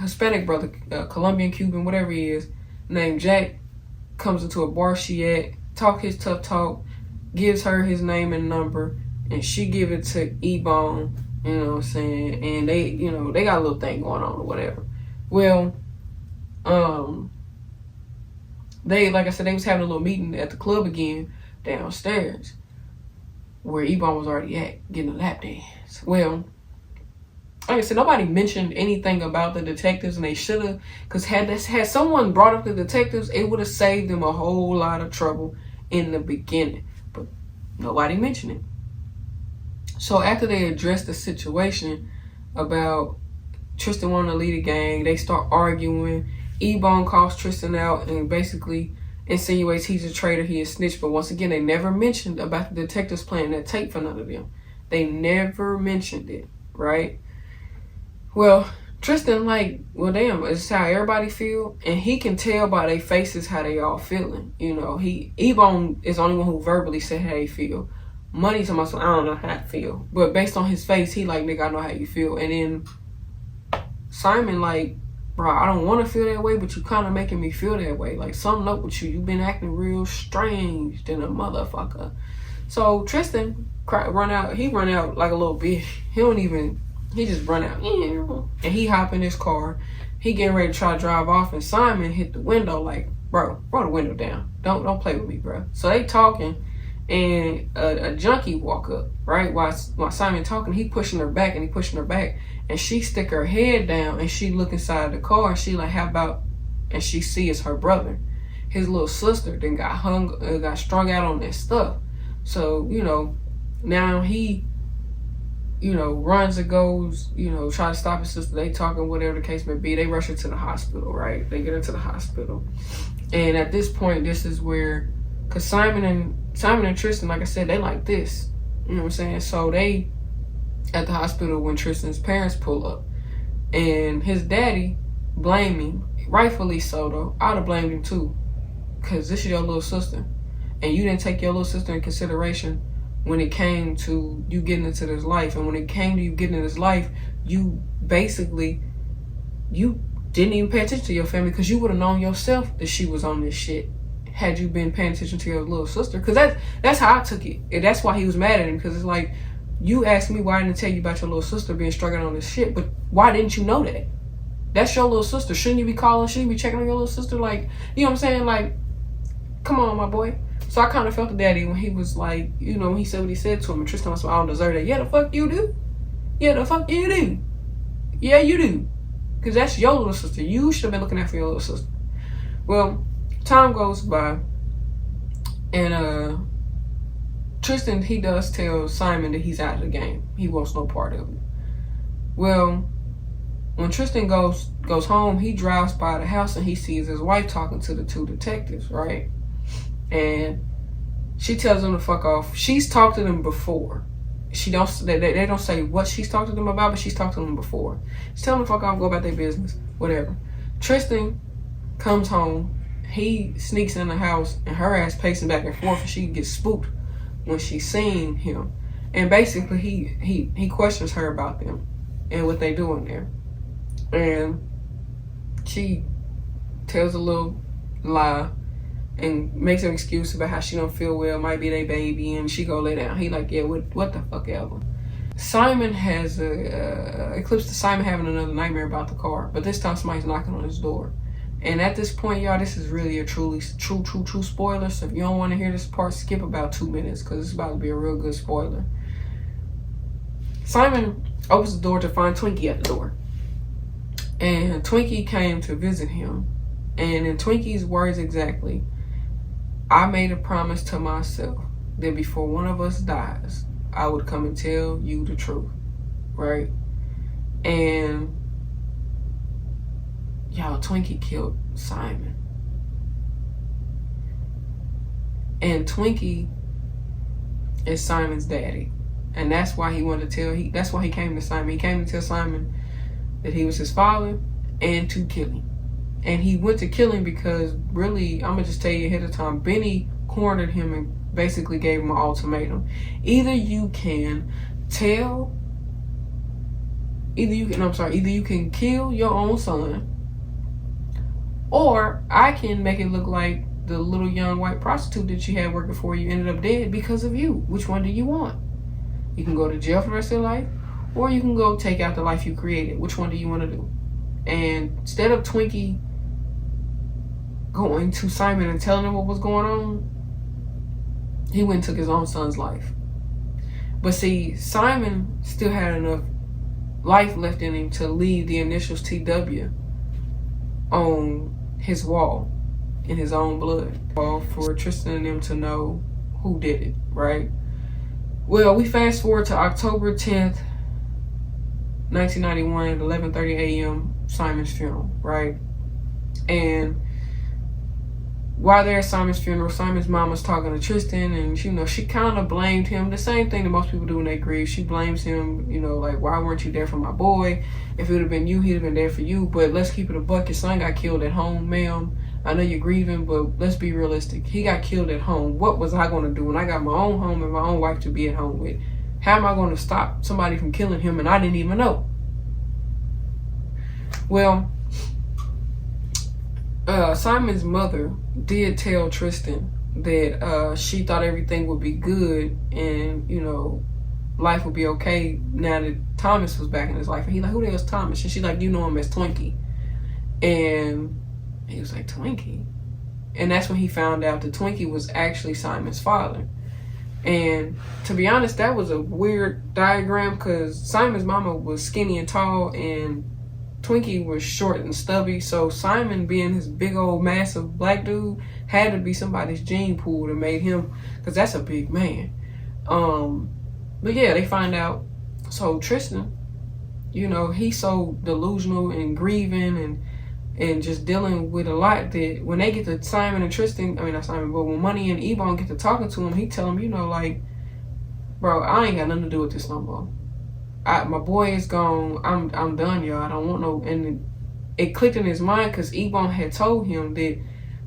Hispanic brother, Colombian, Cuban, whatever he is, named Jack, comes into a bar she at, talk his tough talk, gives her his name and number, and she give it to E-Bone You know what I'm saying? And they, you know, they got a little thing going on or whatever. Well, they, like I said, they was having a little meeting at the club again downstairs where Ebon was already at, getting a lap dance. Well, like I said, nobody mentioned anything about the detectives, and they should have, because had someone brought up the detectives, it would have saved them a whole lot of trouble in the beginning. But nobody mentioned it. So after they addressed the situation about Tristan wanting to lead a gang, they start arguing. Ebon calls Tristan out and basically insinuates he's a traitor, he is snitch. But once again, they never mentioned about the detectives playing that tape for none of them. They never mentioned it, right? Well, Tristan, like, well, damn, it's how everybody feel, and he can tell by their faces how they all feeling. You know, Ebon is the only one who verbally said how he feel. Money to myself, I don't know how I feel, but based on his face, he like, nigga, I know how you feel. And then Simon, like, bro, I don't want to feel that way, but you kind of making me feel that way. Like, something up with you. You've been acting real strange than a motherfucker. So Tristan run out like a little bitch. He just run out. And he hop in his car. He getting ready to try to drive off, and Simon hit the window like, bro, roll the window down. Don't play with me, bro. So they talking, and a junkie walk up, right? While Simon talking, he pushing her back, and she stick her head down, and she look inside the car, and she like, how about, and she see it's her brother. His little sister then got strung out on that stuff. So, you know, now he, you know, runs and goes, you know, try to stop his sister. They talking, whatever the case may be. They rush her to the hospital, right? They get her to the hospital. And at this point, this is where, because Simon and Tristan, like I said, they like this. You know what I'm saying? So they at the hospital when Tristan's parents pull up. And his daddy blame him. Rightfully so, though. I'd have blamed him, too. Because this is your little sister. And you didn't take your little sister in consideration when it came to you getting into this life. And when it came to you getting into this life, you basically, you didn't even pay attention to your family, because you would have known yourself that she was on this shit had you been paying attention to your little sister. Because that's how I took it. And that's why he was mad at him, because it's like, you asked me why I didn't tell you about your little sister being struggling on this shit, but why didn't you know that? That's your little sister. Shouldn't you be calling? Shouldn't you be checking on your little sister? Like, you know what I'm saying? Like, come on, my boy. So I kind of felt the daddy when he was like, you know, when he said what he said to him, and Tristan was like, I don't deserve that. Yeah, the fuck you do. Yeah, the fuck you do. Yeah, you do. Because that's your little sister. You should have been looking after your little sister. Well, time goes by, and Tristan, he does tell Simon that he's out of the game. He wants no part of it. Well, when Tristan goes home, he drives by the house and he sees his wife talking to the two detectives, right? And she tells him to fuck off. She's talked to them before. They don't say what she's talked to them about, but she's talked to them before. She's telling them to fuck off, go about their business, whatever. Tristan comes home. He sneaks in the house, and her ass pacing back and forth, and she gets spooked when she's seeing him. And basically, he questions her about them and what they doing there. And she tells a little lie and makes an excuse about how she don't feel well, might be their baby, and she go lay down. He like, yeah, what the fuck ever. Simon has eclipsed to Simon having another nightmare about the car, but this time somebody's knocking on his door. And at this point, y'all, this is really a true spoiler. So if you don't want to hear this part, skip about 2 minutes, because it's about to be a real good spoiler. Simon opens the door to find Twinkie at the door. And Twinkie came to visit him. And in Twinkie's words exactly, I made a promise to myself that before one of us dies, I would come and tell you the truth, right? And y'all, Twinkie killed Simon. And Twinkie is Simon's daddy. And that's why he wanted to that's why he came to Simon. He came to tell Simon that he was his father and to kill him. And he went to kill him because, really, I'm going to just tell you ahead of time, Benny cornered him and basically gave him an ultimatum. Either you can kill your own son, or I can make it look like the little young white prostitute that you had working for you ended up dead because of you. Which one do you want? You can go to jail for the rest of your life, or you can go take out the life you created. Which one do you want to do? And instead of Twinkie going to Simon and telling him what was going on, he went and took his own son's life. But see, Simon still had enough life left in him to leave the initials TW on his wall in his own blood, for Tristan and them to know who did it, right? Well, we fast forward to October 10th, 1991 at 11:30 a.m., Simon's funeral, right? And while they're at Simon's funeral, Simon's mom was talking to Tristan, and she kind of blamed him. The same thing that most people do when they grieve. She blames him, like, why weren't you there for my boy? If it would have been you, he'd have been there for you. But let's keep it a buck. Your son got killed at home, ma'am. I know you're grieving, but let's be realistic. He got killed at home. What was I going to do when I got my own home and my own wife to be at home with? How am I going to stop somebody from killing him and I didn't even know? Well, Simon's mother did tell Tristan that she thought everything would be good and, life would be okay now that Thomas was back in his life. And he like, who the hell's Thomas? And she's like, you know him as Twinkie. And he was like, Twinkie? And that's when he found out that Twinkie was actually Simon's father. And to be honest, that was a weird diagram because Simon's mama was skinny and tall and Twinkie was short and stubby. So Simon, being his big old massive black dude, had to be somebody's gene pool that made him, because that's a big man. But yeah, they find out. So Tristan, he's so delusional and grieving and just dealing with a lot that when they get to Simon and Tristan, not Simon, but when Money and Ebon get to talking to him, he tell him, like, bro, I ain't got nothing to do with this no more. My boy is gone. I'm done, y'all. I don't want no. And it clicked in his mind because Ebon had told him that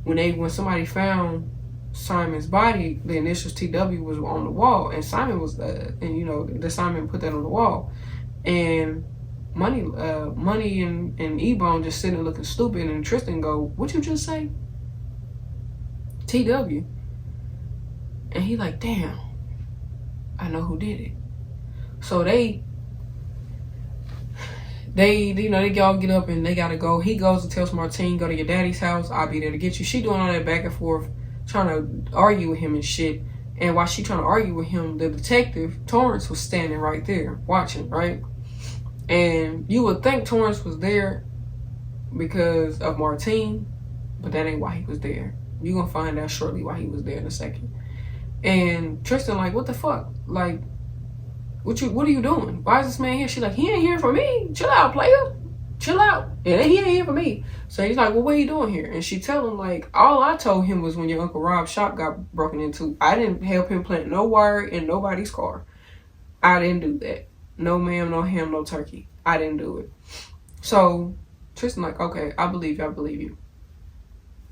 when somebody found Simon's body, the initials TW was on the wall, and Simon was the Simon put that on the wall, and Money and Ebon just sitting there looking stupid, and Tristan go, "What you just say?" TW, and he like, damn, I know who did it. So they all get up and they gotta go. He goes and tells Martine, go to your daddy's house. I'll be there to get you. She doing all that back and forth, trying to argue with him and shit. And while she trying to argue with him, the detective, Torrance, was standing right there watching, right? And you would think Torrance was there because of Martine, but that ain't why he was there. You're gonna find out shortly why he was there in a second. And Tristan like, what the fuck? Like, what are you doing? Why is this man here? She's like, he ain't here for me. Chill out, player. Chill out. Yeah, he ain't here for me. So he's like, well, what are you doing here? And she tell him, like, all I told him was when your Uncle Rob's shop got broken into, I didn't help him plant no wire in nobody's car. I didn't do that. No ma'am, no ham, no turkey. I didn't do it. So Tristan like, okay, I believe you.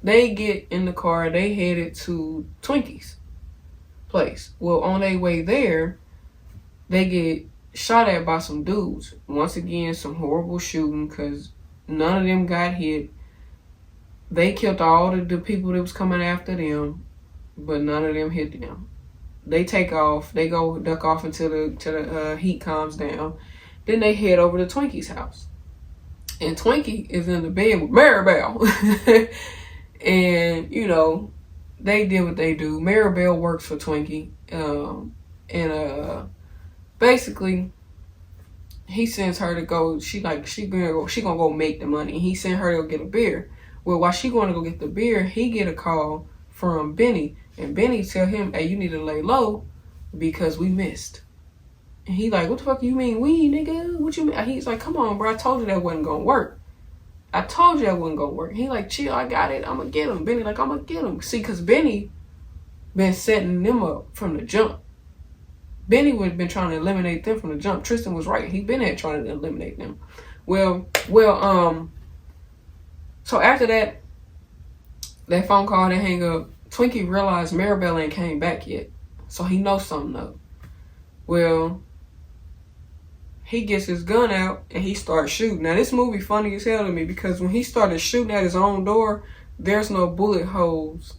They get in the car. They headed to Twinkie's place. Well, on their way there, they get shot at by some dudes. Once again, some horrible shooting because none of them got hit. They killed all the people that was coming after them, but none of them hit them. They take off. They go duck off until the heat calms down. Then they head over to Twinkie's house. And Twinkie is in the bed with Maribel. And, they did what they do. Maribel works for Twinkie. Basically, he sends her to go. She gonna go make the money. He sent her to go get a beer. Well, while she going to go get the beer, he get a call from Benny, and Benny tell him, "Hey, you need to lay low because we missed." And he like, "What the fuck you mean we, nigga? What you mean?" He's like, "Come on, bro. I told you that wasn't gonna work. I told you that wasn't gonna work." He like, "Chill, I got it. I'm gonna get him." Benny like, "I'm gonna get him." See, cause Benny been setting them up from the jump. Benny would have been trying to eliminate them from the jump. Tristan was right. He been there trying to eliminate them. Well, so after that phone call, they hang up, Twinkie realized Maribel ain't came back yet. So he knows something up. Well, he gets his gun out and he starts shooting. Now, this movie funny as hell to me because when he started shooting at his own door, there's no bullet holes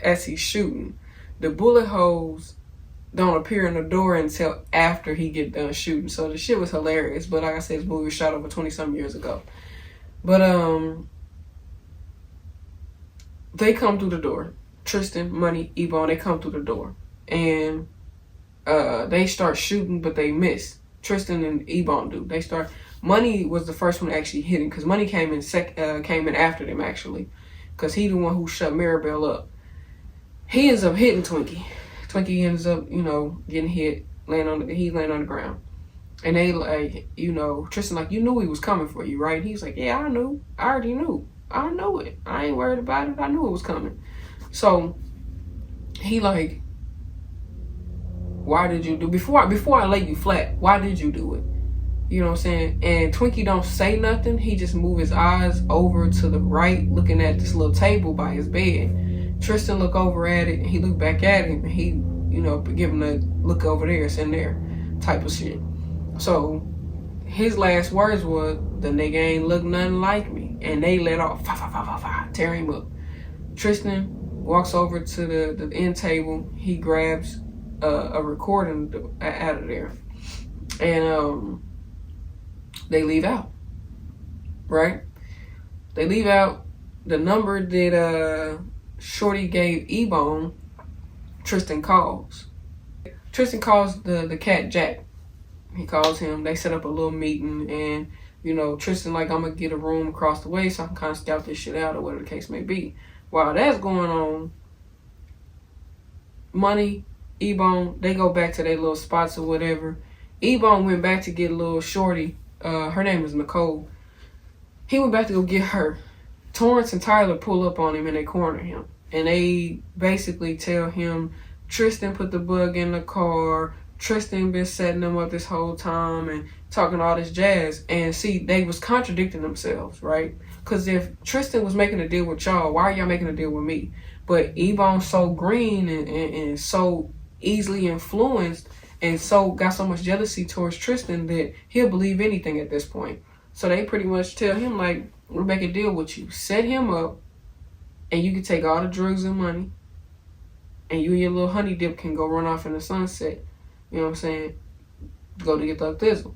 as he's shooting. The bullet holes don't appear in the door until after he get done shooting. So the shit was hilarious. But like I said, this movie was shot over 20-something years ago. But they come through the door. Tristan, Money, Ebon, they come through the door. And they start shooting, but they miss. Tristan and Ebon do. They start. Money was the first one actually hitting, because Money came in after them actually, because he the one who shut Maribel up. He ends up hitting Twinkie. Twinkie ends up, getting hit, laying on the ground. And they like, Tristan like, you knew he was coming for you, right? He's like, yeah, I knew. I already knew. I knew it. I ain't worried about it. I knew it was coming. So he like, why did you do before I lay you flat? Why did you do it? You know what I'm saying? And Twinkie don't say nothing. He just move his eyes over to the right, looking at this little table by his bed. Tristan look over at it, and he look back at him, and he, give him a look over there, it's in there, type of shit. So his last words was, the nigga ain't look nothing like me. And they let off, tear him up. Tristan walks over to the end table. He grabs a recording out of there. And they leave out. Right? They leave out. The number that Shorty gave Ebon, Tristan calls. Tristan calls the cat Jack. He calls him. They set up a little meeting, and Tristan like, I'm gonna get a room across the way so I can kind of scout this shit out, or whatever the case may be. While that's going on, Money, Ebon, they go back to their little spots or whatever. Ebon went back to get a little Shorty. Her name is Nicole. He went back to go get her. Torrance and Tyler pull up on him and they corner him. And they basically tell him, Tristan put the bug in the car. Tristan been setting them up this whole time and talking all this jazz. And see, they was contradicting themselves, right? Because if Tristan was making a deal with y'all, why are y'all making a deal with me? But Ebon's so green and so easily influenced and so got so much jealousy towards Tristan that he'll believe anything at this point. So they pretty much tell him, like, we'll make a deal with you. Set him up, and you can take all the drugs and money, and you and your little honey dip can go run off in the sunset. You know what I'm saying? Go to get the thizzle.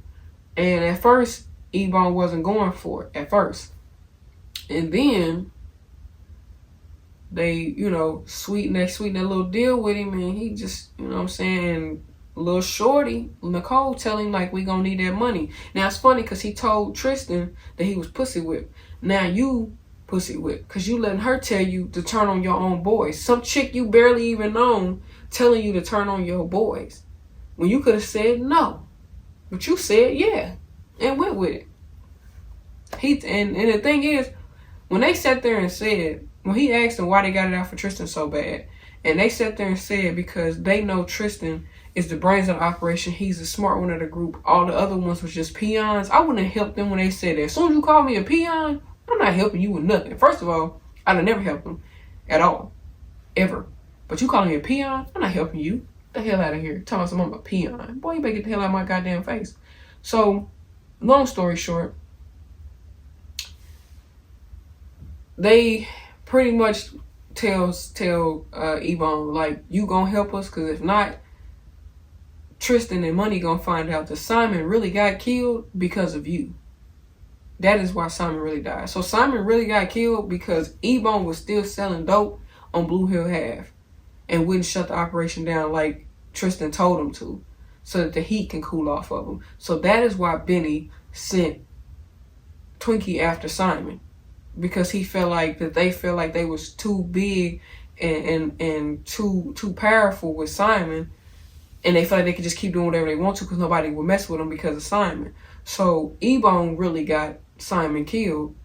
And at first, Ebon wasn't going for it at first. And then they, sweeten that little deal with him, and he just, little Shorty, Nicole, tell him, like, we gonna need that money. Now, it's funny, because he told Tristan that he was pussy whipped. Now, you pussy whipped, because you letting her tell you to turn on your own boys. Some chick you barely even known telling you to turn on your boys. When you could have said no. But you said yeah, and went with it. And the thing is, when they sat there and said, when he asked them why they got it out for Tristan so bad, and they sat there and said because they know Tristan is the brains of the operation, he's the smart one of the group, all the other ones was just peons, I wouldn't have helped them when they said that. As soon as you call me a peon, I'm not helping you with nothing. First of all, I'd have never helped them at all, ever. But you calling me a peon, I'm not helping you. Get the hell out of here. Telling some I'm a peon. Boy, you better get the hell out of my goddamn face. So, long story short, they pretty much tell Ebon, like, you gonna help us, because if not, Tristan and Money gonna find out that Simon really got killed because of you. That is why Simon really died. So Simon really got killed because Ebon was still selling dope on Blue Hill Ave and wouldn't shut the operation down like Tristan told him to, so that the heat can cool off of him. So that is why Benny sent Twinkie after Simon, because he felt like that they felt like they was too big and too powerful with Simon, and they felt like they could just keep doing whatever they want to because nobody would mess with them because of Simon. So Ebon really got Simon killed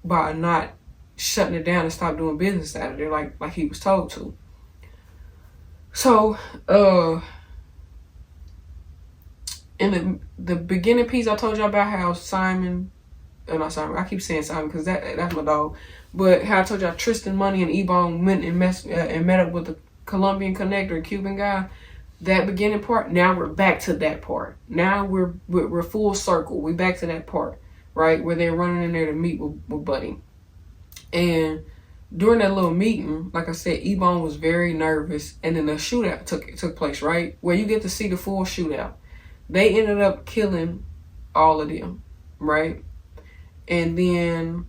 by not shutting it down and stop doing business out of there like he was told to. So in the beginning piece, I told y'all about how Simon, not Simon, I keep saying Simon because that's my dog, but how I told y'all Tristan, Money, and Ebon went and met up with the Colombian connector, Cuban guy. That beginning part, now we're back to that part. Now we're full circle. We back to that part, right? Where they're running in there to meet with Buddy. And during that little meeting, like I said, Ebone was very nervous, and then the shootout took place, right? Where you get to see the full shootout. They ended up killing all of them, right? And then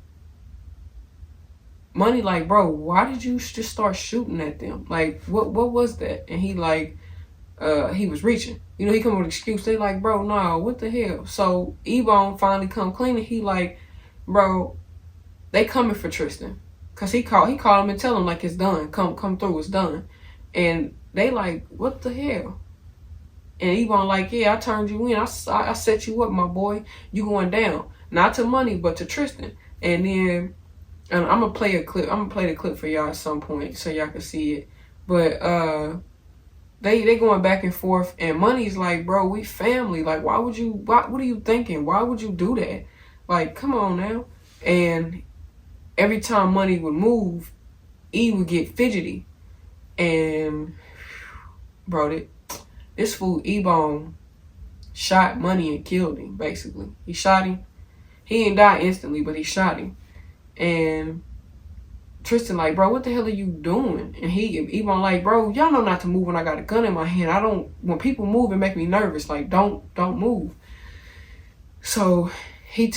Money like, bro, why did you just start shooting at them? Like, what was that? And he like, he was reaching. You know, he come with an excuse. They like, bro, no, what the hell? So Ebone finally come clean, and he like, bro, they coming for Tristan. Cause he called him and tell him like it's done. Come through, it's done. And they like, what the hell? And Ebone like, yeah, I turned you in. I set you up, my boy. You going down. Not to Money, but to Tristan. And then I'm gonna play a clip. I'm gonna play the clip for y'all at some point so y'all can see it. But they going back and forth, and Money's like, bro, we family. Like, what are you thinking? Why would you do that? Like, come on now. And every time Money would move, E would get fidgety. And bro, this fool Ebone shot Money and killed him, basically. He shot him. He didn't die instantly, but he shot him. And Tristan like, bro, what the hell are you doing? And Ebone like, bro, y'all know not to move when I got a gun in my hand. When people move, it make me nervous. Like, don't move. So he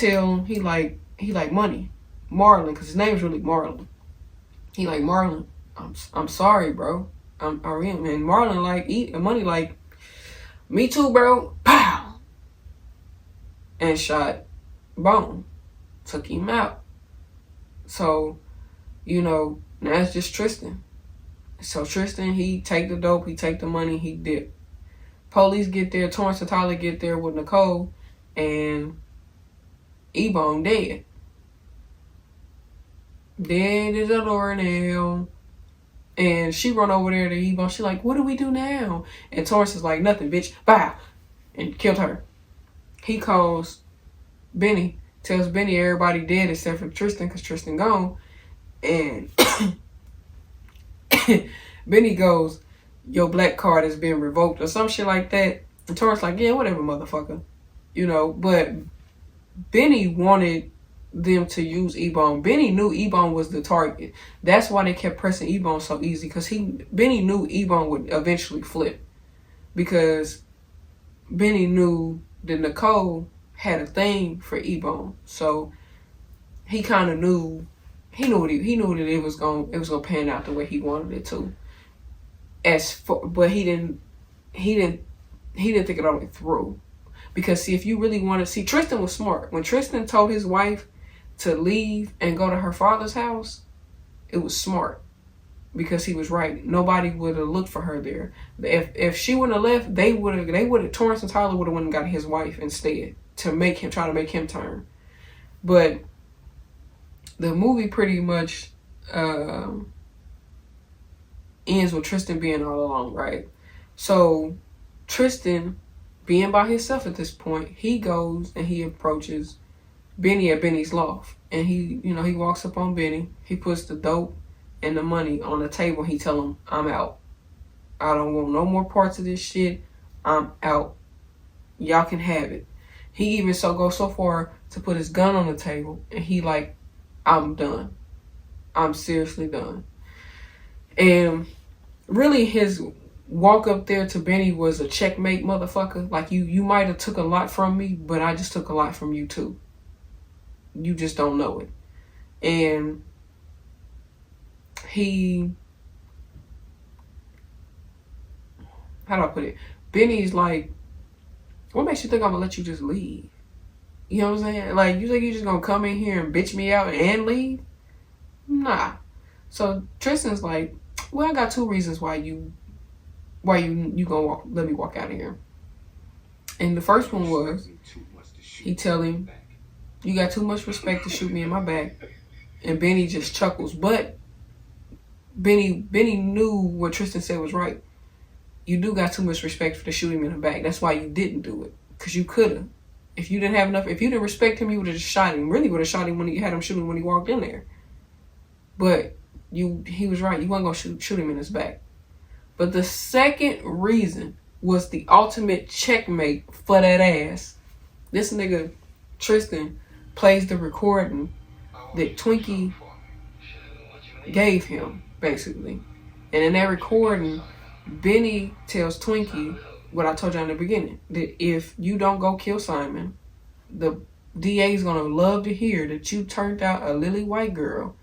like Money, Marlon, because his name's really Marlon. He like, Marlon, I'm sorry, bro. And Marlon like, Money like, me too, bro. Pow! And shot Bone. Took him out. So, you know, now it's just Tristan. So Tristan, he take the dope, he take the money, he dip. Police get there, Torrance and Tyler get there with Nicole, and Ebone dead. Dead as a doornail. And she run over there to Ebone. She like, what do we do now? And Torrance is like, nothing, bitch. Bow. And killed her. He calls Benny. Tells Benny everybody dead except for Tristan, because Tristan gone. And Benny goes, your black card has been revoked or some shit like that. And Torrance like, yeah, whatever, motherfucker. You know, but Benny wanted them to use Ebone. Benny knew Ebone was the target. That's why they kept pressing Ebone so easy, because Benny knew Ebone would eventually flip, because Benny knew that Nicole had a thing for Ebone. So he kind of knew that it was gonna pan out the way he wanted it to. But he didn't think it all the way through. Because see, if you really want to see, Tristan was smart. When Tristan told his wife to leave and go to her father's house, it was smart, because he was right. Nobody would have looked for her there. If she wouldn't have left, Torrance and Tyler would have went and got his wife instead to try to make him turn. But the movie pretty much ends with Tristan being all alone, right? So Tristan, being by himself at this point, he goes and he approaches Benny at Benny's loft. And he walks up on Benny. He puts the dope and the money on the table. He tell him, I'm out. I don't want no more parts of this shit. I'm out. Y'all can have it. He even goes so far to put his gun on the table. And he like, I'm done. I'm seriously done. And really his walk up there to Benny was a checkmate, motherfucker. Like, you might have took a lot from me, but I just took a lot from you too. You just don't know it. And how do I put it? Benny's like, what makes you think I'm gonna let you just leave? You know what I'm saying? Like, you think you just gonna come in here and bitch me out and leave? Nah. So Tristan's like, well, I got two reasons why you gonna let me walk out of here. And the first one was, he tell him, you got too much respect to shoot me in my back. And Benny just chuckles. But Benny knew what Tristan said was right. You do got too much respect for to shoot him in the back. That's why you didn't do it. Because you could have. If you didn't respect him, you would have just shot him. Really would have shot him when you had him shooting when he walked in there. But he was right. You weren't going to shoot him in his back. But the second reason was the ultimate checkmate for that ass. This nigga, Tristan, plays the recording that Twinkie gave him, basically. And in that recording, Benny tells Twinkie what I told you in the beginning, that if you don't go kill Simon, the DA is going to love to hear that you turned out a lily white girl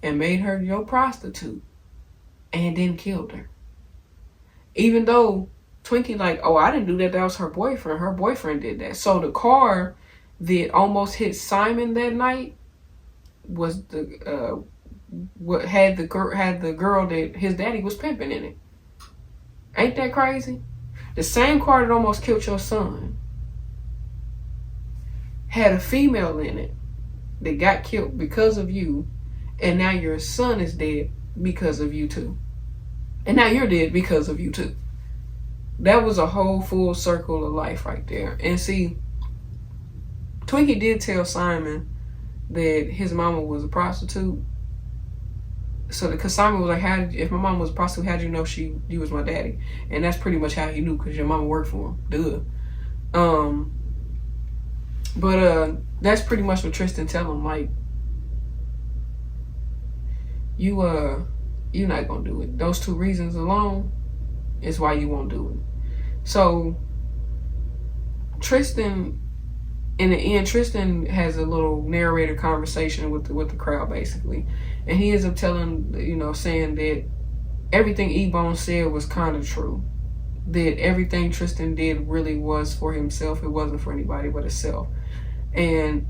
and made her your prostitute and then killed her. Even though Twinkie like, oh, I didn't do that. That was her boyfriend. Her boyfriend did that. So the car that almost hit Simon that night was the what had the girl that his daddy was pimping in it. Ain't that crazy? The same car that almost killed your son had a female in it that got killed because of you, and now your son is dead because of you too. And now you're dead because of you too. That was a whole full circle of life right there. And see, Twinkie did tell Simon that his mama was a prostitute. So because Simon was like, if my mom was a prostitute, how'd you know you was my daddy? And that's pretty much how he knew, because your mama worked for him. Duh. But that's pretty much what Tristan tell him. Like, you're not gonna do it. Those two reasons alone is why you won't do it. So Tristan, in the end, Tristan has a little narrator conversation with the crowd, basically. And he ends up telling, saying that everything E-Bone said was kind of true. That everything Tristan did really was for himself. It wasn't for anybody but himself. And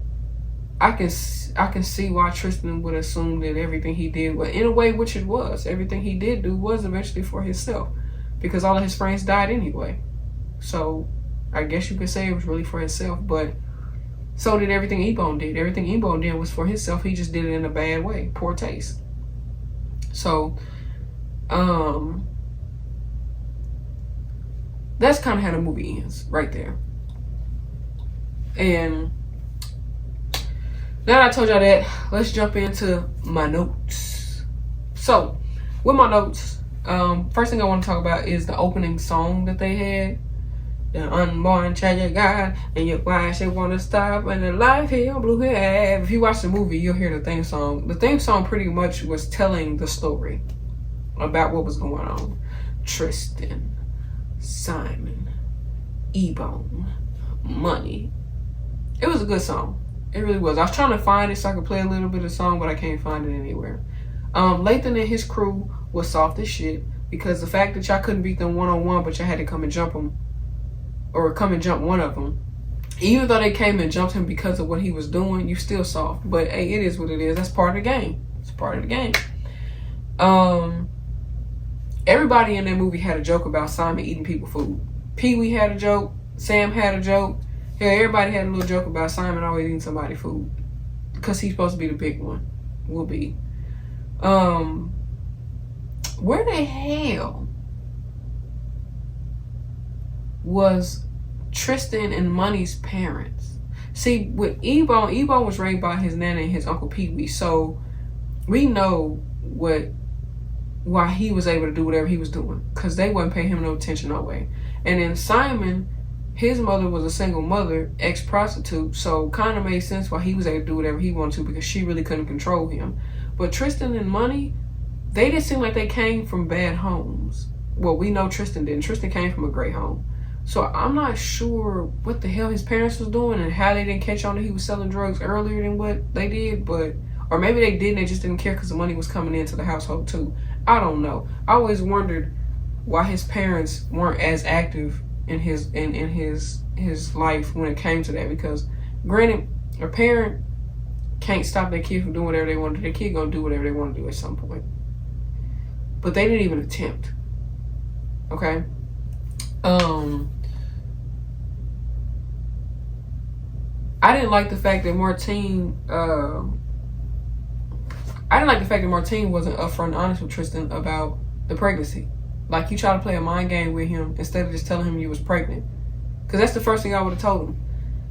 I can see why Tristan would assume that everything he did, well, in a way, which it was, everything he did do was eventually for himself, because all of his friends died anyway. So I guess you could say it was really for himself, but so did everything E-Bone did. Everything E-Bone did was for himself. He just did it in a bad way, poor taste. So, that's kind of how the movie ends, right there. And now that I told y'all that, let's jump into my notes. So, with my notes, first thing I want to talk about is the opening song that they had. The unborn tragic God, and your why she wanna stop, and the life here on Blue Hill Ave. If you watch the movie, you'll hear the theme song. The theme song pretty much was telling the story about what was going on. Tristan, Simon, E-Bone, money. It was a good song. It really was. I was trying to find it so I could play a little bit of the song, but I can't find it anywhere. Lathan and his crew was soft as shit, because the fact that y'all couldn't beat them one-on-one, but y'all had to come and jump them, or come and jump one of them. Even though they came and jumped him because of what he was doing, you still soft. But hey, it is what it is. That's part of the game. It's part of the game. Everybody in that movie had a joke about Simon eating people food. Pee-wee had a joke. Sam had a joke. Hell, everybody had a little joke about Simon always eating somebody's food, because he's supposed to be the big one. Will be. Where the hell was Tristan and Money's parents? See, with E-Bone was raised by his nana and his uncle Pee-wee, so we know why he was able to do whatever he was doing, because they wouldn't pay him no attention no way. And then Simon, his mother was a single mother, ex-prostitute, so kind of made sense why he was able to do whatever he wanted to, because she really couldn't control him. But Tristan and Money, they didn't seem like they came from bad homes. Well, we know Tristan didn't. Tristan came from a great home. So I'm not sure what the hell his parents was doing and how they didn't catch on that he was selling drugs earlier than what they did, or maybe they did and they just didn't care because the money was coming into the household too. I don't know. I always wondered why his parents weren't as active in his life when it came to that, because granted, a parent can't stop their kid from doing whatever they want to do. Their kid gonna do whatever they want to do at some point. But they didn't even attempt. Okay? I didn't like the fact that Martine wasn't upfront and honest with Tristan about the pregnancy. Like, you try to play a mind game with him instead of just telling him you was pregnant. Because that's the first thing I would have told him.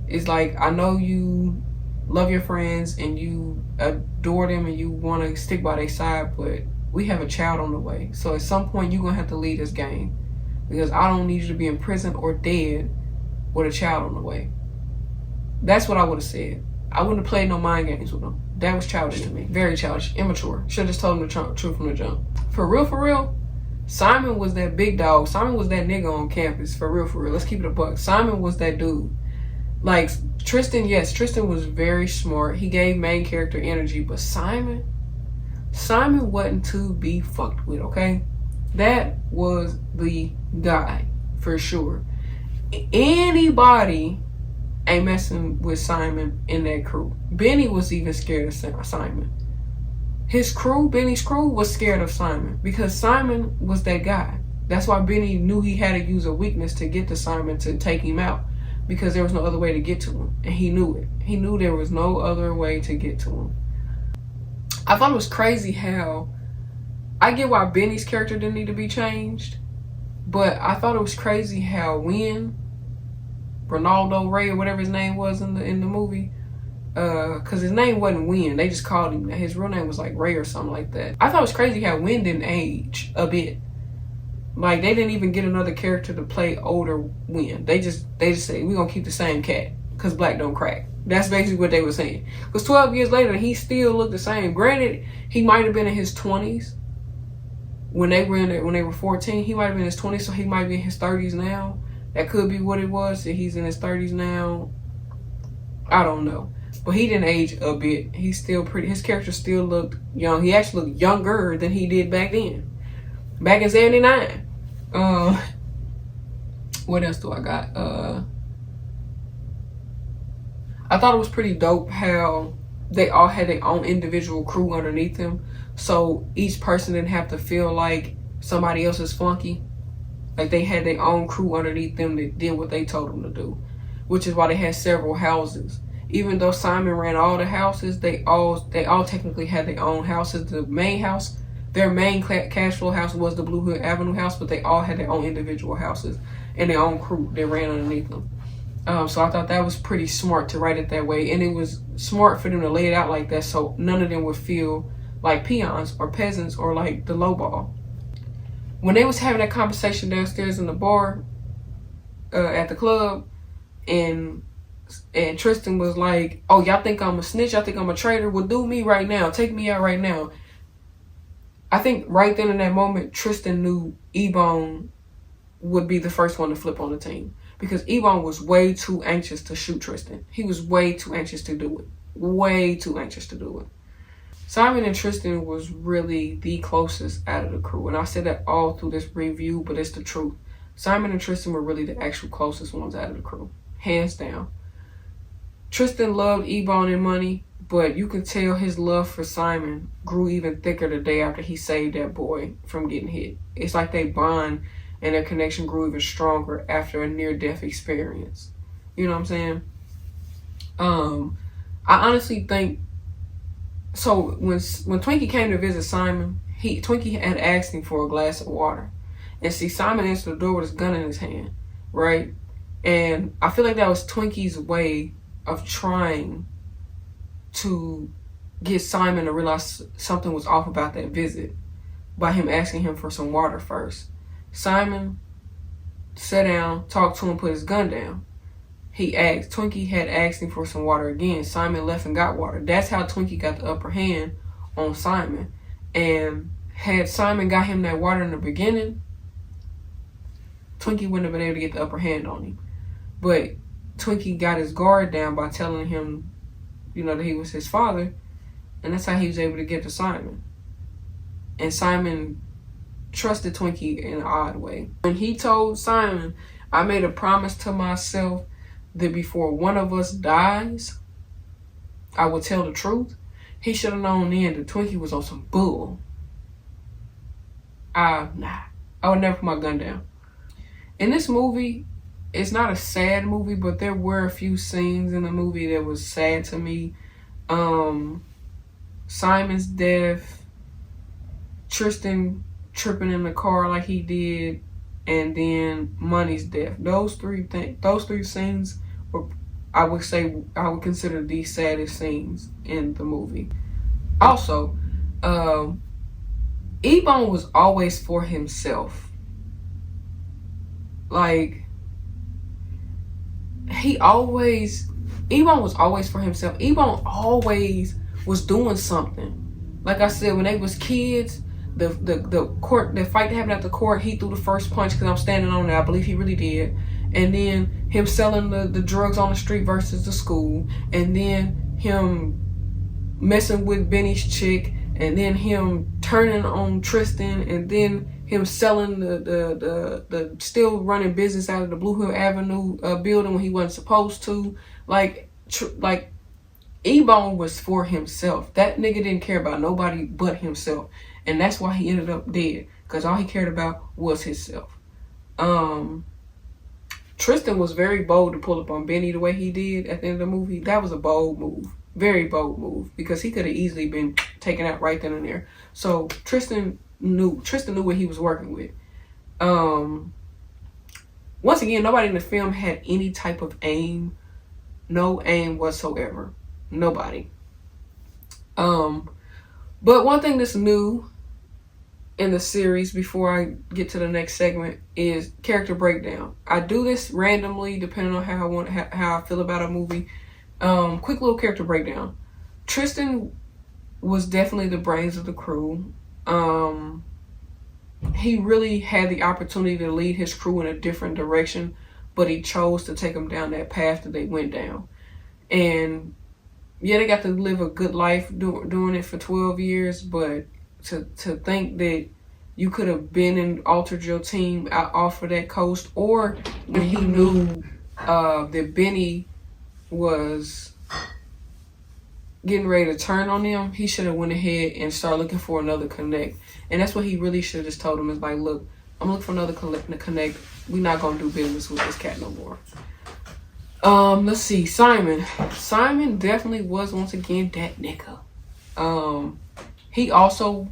It's like, I know you love your friends and you adore them and you want to stick by their side, but we have a child on the way. So at some point, you're going to have to lead this game. Because I don't need you to be in prison or dead with a child on the way. That's what I would have said. I wouldn't have played no mind games with him. That was childish to me. Very childish. Immature. Should have just told him the truth from the jump. For real, Simon was that big dog. Simon was that nigga on campus. For real. Let's keep it a buck. Simon was that dude. Like, Tristan, yes, Tristan was very smart. He gave main character energy. But Simon wasn't to be fucked with, okay? That was the guy, for sure. Anybody ain't messing with Simon in that crew. Benny was even scared of Simon. His crew, Benny's crew, was scared of Simon because Simon was that guy. That's why Benny knew he had to use a weakness to get to Simon to take him out, because there was no other way to get to him. And he knew it. He knew there was no other way to get to him. I thought it was crazy how, I get why Benny's character didn't need to be changed, but I thought it was crazy how when Ronaldo Ray or whatever his name was in the movie, because his name wasn't Win, they just called him that. His real name was like Ray or something like that. I thought it was crazy how Win didn't age a bit. Like, they didn't even get another character to play older Win. They just say, we're gonna keep the same cat because black don't crack. That's basically what they were saying. Because 12 years later, he still looked the same. Granted, he might have been in his 20s when they were 14. He might have been in his 20s, so he might be in his 30s now. That could be what it was, that he's in his 30s now. I don't know. But he didn't age a bit. He's still pretty. His character still looked young. He actually looked younger than he did back then. Back in 79. What else do I got? I thought it was pretty dope how they all had their own individual crew underneath them. So each person didn't have to feel like somebody else's flunky. Like, they had their own crew underneath them that did what they told them to do. Which is why they had several houses. Even though Simon ran all the houses, they all technically had their own houses. The main house, their main cash flow house was the Blue Hill Avenue house, but they all had their own individual houses and their own crew that ran underneath them. So I thought that was pretty smart to write it that way. And it was smart for them to lay it out like that so none of them would feel like peons or peasants or like the lowball. When they was having that conversation downstairs in the bar at the club, and Tristan was like, oh, y'all think I'm a snitch? Y'all think I'm a traitor? Well, do me right now. Take me out right now. I think right then in that moment, Tristan knew Ebone would be the first one to flip on the team. Because Ebone was way too anxious to shoot Tristan. He was way too anxious to do it. Way too anxious to do it. Simon and Tristan was really the closest out of the crew. And I said that all through this review, but it's the truth. Simon and Tristan were really the actual closest ones out of the crew. Hands down. Tristan loved Ebone and money, but you could tell his love for Simon grew even thicker the day after he saved that boy from getting hit. It's like they bond and their connection grew even stronger after a near-death experience. You know what I'm saying? I honestly think, so when Twinkie came to visit Simon, Twinkie had asked him for a glass of water. And see, Simon answered the door with his gun in his hand, right? And I feel like that was Twinkie's way of trying to get Simon to realize something was off about that visit by him asking him for some water first. Simon sat down, talked to him, put his gun down. Twinkie had asked him for some water again. Simon left and got water. That's how Twinkie got the upper hand on Simon. And had Simon got him that water in the beginning, Twinkie wouldn't have been able to get the upper hand on him. But Twinkie got his guard down by telling him, that he was his father. And that's how he was able to get to Simon. And Simon trusted Twinkie in an odd way. When he told Simon, I made a promise to myself that before one of us dies, I will tell the truth. He should have known then that Twinkie was on some bull. I would never put my gun down. In this movie, it's not a sad movie, but there were a few scenes in the movie that was sad to me. Simon's death, Tristan tripping in the car like he did, and then Money's death. Those three scenes were, I would consider the saddest scenes in the movie. Also, Ebone was always for himself. Like, he always Ebon was always for himself. Ebon always was doing something. Like I said, when they was kids, the fight that happened at the court, he threw the first punch because I'm standing on it. I believe he really did. And then him selling the drugs on the street versus the school. And then him messing with Benny's chick. And then him turning on Tristan. And then him selling the still running business out of the Blue Hill Avenue building when he wasn't supposed to. Like Ebon was for himself. That nigga didn't care about nobody but himself. And that's why he ended up dead. Because all he cared about was himself. Tristan was very bold to pull up on Benny the way he did at the end of the movie. That was a bold move. Very bold move. Because he could have easily been taken out right then and there. So Tristan knew what he was working with. Once again, nobody in the film had any type of aim. No aim whatsoever. Nobody. But one thing that's new in the series before I get to the next segment is character breakdown. I do this randomly depending on how I feel about a movie. Quick little character breakdown. Tristan was definitely the brains of the crew. He really had the opportunity to lead his crew in a different direction, but he chose to take them down that path that they went down. And yeah, they got to live a good life doing it for 12 years, but to think that you could have been and altered your team out off of that coast, or when he knew that Benny was getting ready to turn on them, he should have went ahead and started looking for another connect. And that's what he really should have just told him, is like, look, I'm looking for another connect. We're not going to do business with this cat no more. Let's see. Simon definitely was once again that nigga. He also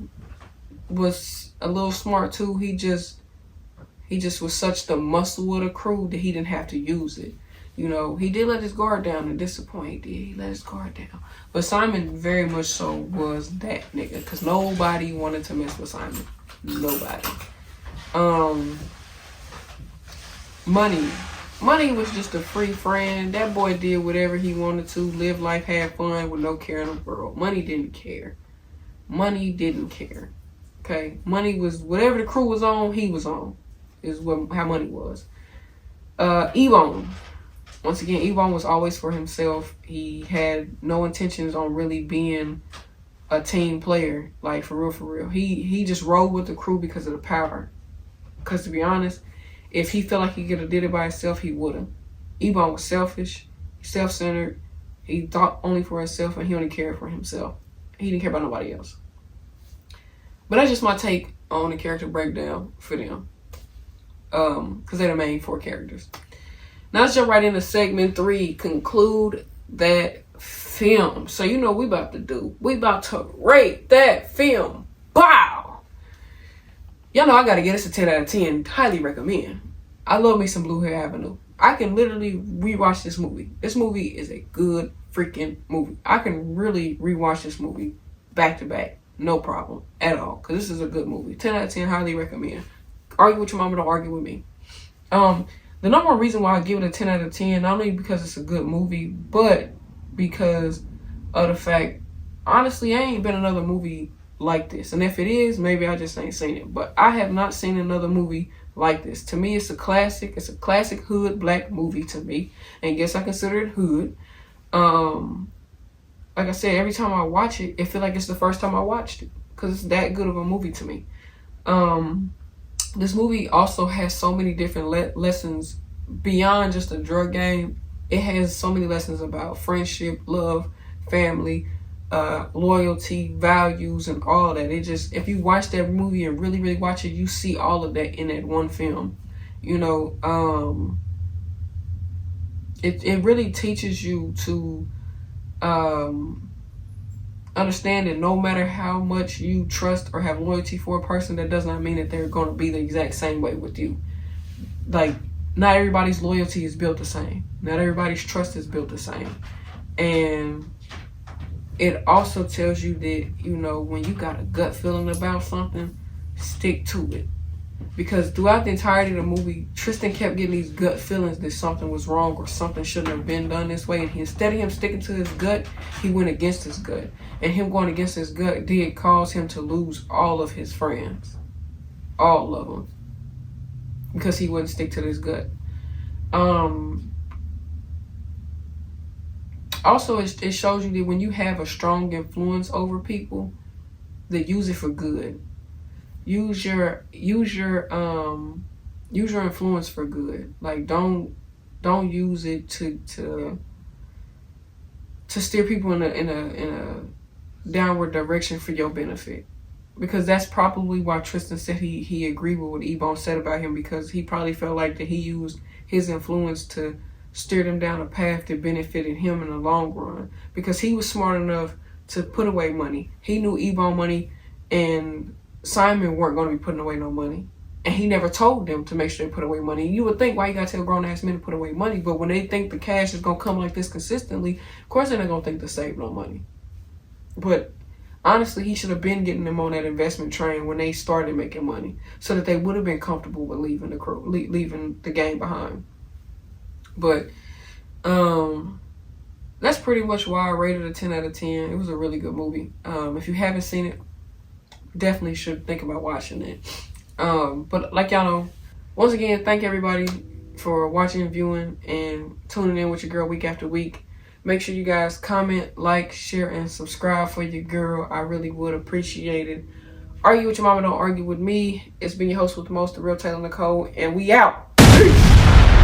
was a little smart too. He just was such the muscle of the crew that he didn't have to use it. You know, he did let his guard down and disappoint. He let his guard down. But Simon very much so was that nigga, because nobody wanted to mess with Simon. Nobody. Money was just a free friend. That boy did whatever he wanted to, live life, have fun with no care in the world. Money didn't care. Okay? Money was, whatever the crew was on, he was on. Is how money was. Ebon. Once again, Ebon was always for himself. He had no intentions on really being a team player. Like, for real. He just rolled with the crew because of the power. Because to be honest, if he felt like he could have did it by himself, he would have. Ebon was selfish, self-centered. He thought only for himself, and he only cared for himself. He didn't care about nobody else. But that's just my take on the character breakdown for them. Because they're the main 4 characters. Now let's jump right into segment 3. Conclude that film. So you know what we about to rate that film. Wow! Y'all know I gotta get us a 10 out of 10. Highly recommend. I love me some Blue Hill Avenue. I can literally rewatch this movie. This movie is a good freaking movie. I can really rewatch this movie back to back. No problem at all. Because this is a good movie. 10 out of 10. Highly recommend. Argue with your mama, don't argue with me. The number one reason why I give it a 10 out of 10, not only because it's a good movie, but because of the fact, honestly, I ain't been another movie like this. And if it is, maybe I just ain't seen it. But I have not seen another movie like this. To me, it's a classic. It's a classic hood black movie to me. And yes, I consider it hood. Like I said, every time I watch it, it feels like it's the first time I watched it. Because it's that good of a movie to me. This movie also has so many different lessons beyond just a drug game. It has so many lessons about friendship, love, family, loyalty, values, and all that. It just, if you watch that movie and really, really watch it, you see all of that in that one film. You know, it really teaches you to understand that no matter how much you trust or have loyalty for a person, that does not mean that they're going to be the exact same way with you. Like, not everybody's loyalty is built the same. Not everybody's trust is built the same. And it also tells you that, you know, when you got a gut feeling about something, stick to it. Because throughout the entirety of the movie, Tristan kept getting these gut feelings that something was wrong or something shouldn't have been done this way. And instead of him sticking to his gut, he went against his gut. And him going against his gut did cause him to lose all of his friends. All of them. Because he wouldn't stick to his gut. Also, it shows you that when you have a strong influence over people, they use it for good. Use your influence for good. Like don't use it to steer people in a downward direction for your benefit. Because that's probably why Tristan said he agreed with what Ebone said about him, because he probably felt like that he used his influence to steer them down a path that benefited him in the long run. Because he was smart enough to put away money. He knew Ebone money and Simon weren't going to be putting away no money. And he never told them to make sure they put away money. You would think, why you got to tell grown-ass men to put away money? But when they think the cash is going to come like this consistently, of course they're not going to think to save no money. But honestly, he should have been getting them on that investment train when they started making money, so that they would have been comfortable with leaving the crew, leaving the game behind. But that's pretty much why I rated it a 10 out of 10. It was a really good movie. If you haven't seen it, definitely should think about watching it. But like y'all know, once again, thank everybody for watching and viewing and tuning in with your girl week after week. Make sure you guys comment, like, share, and subscribe for your girl. I really would appreciate it. Argue with your mama, don't argue with me. It's been your host with the most, the real Taylor Nicole, and we out. Peace.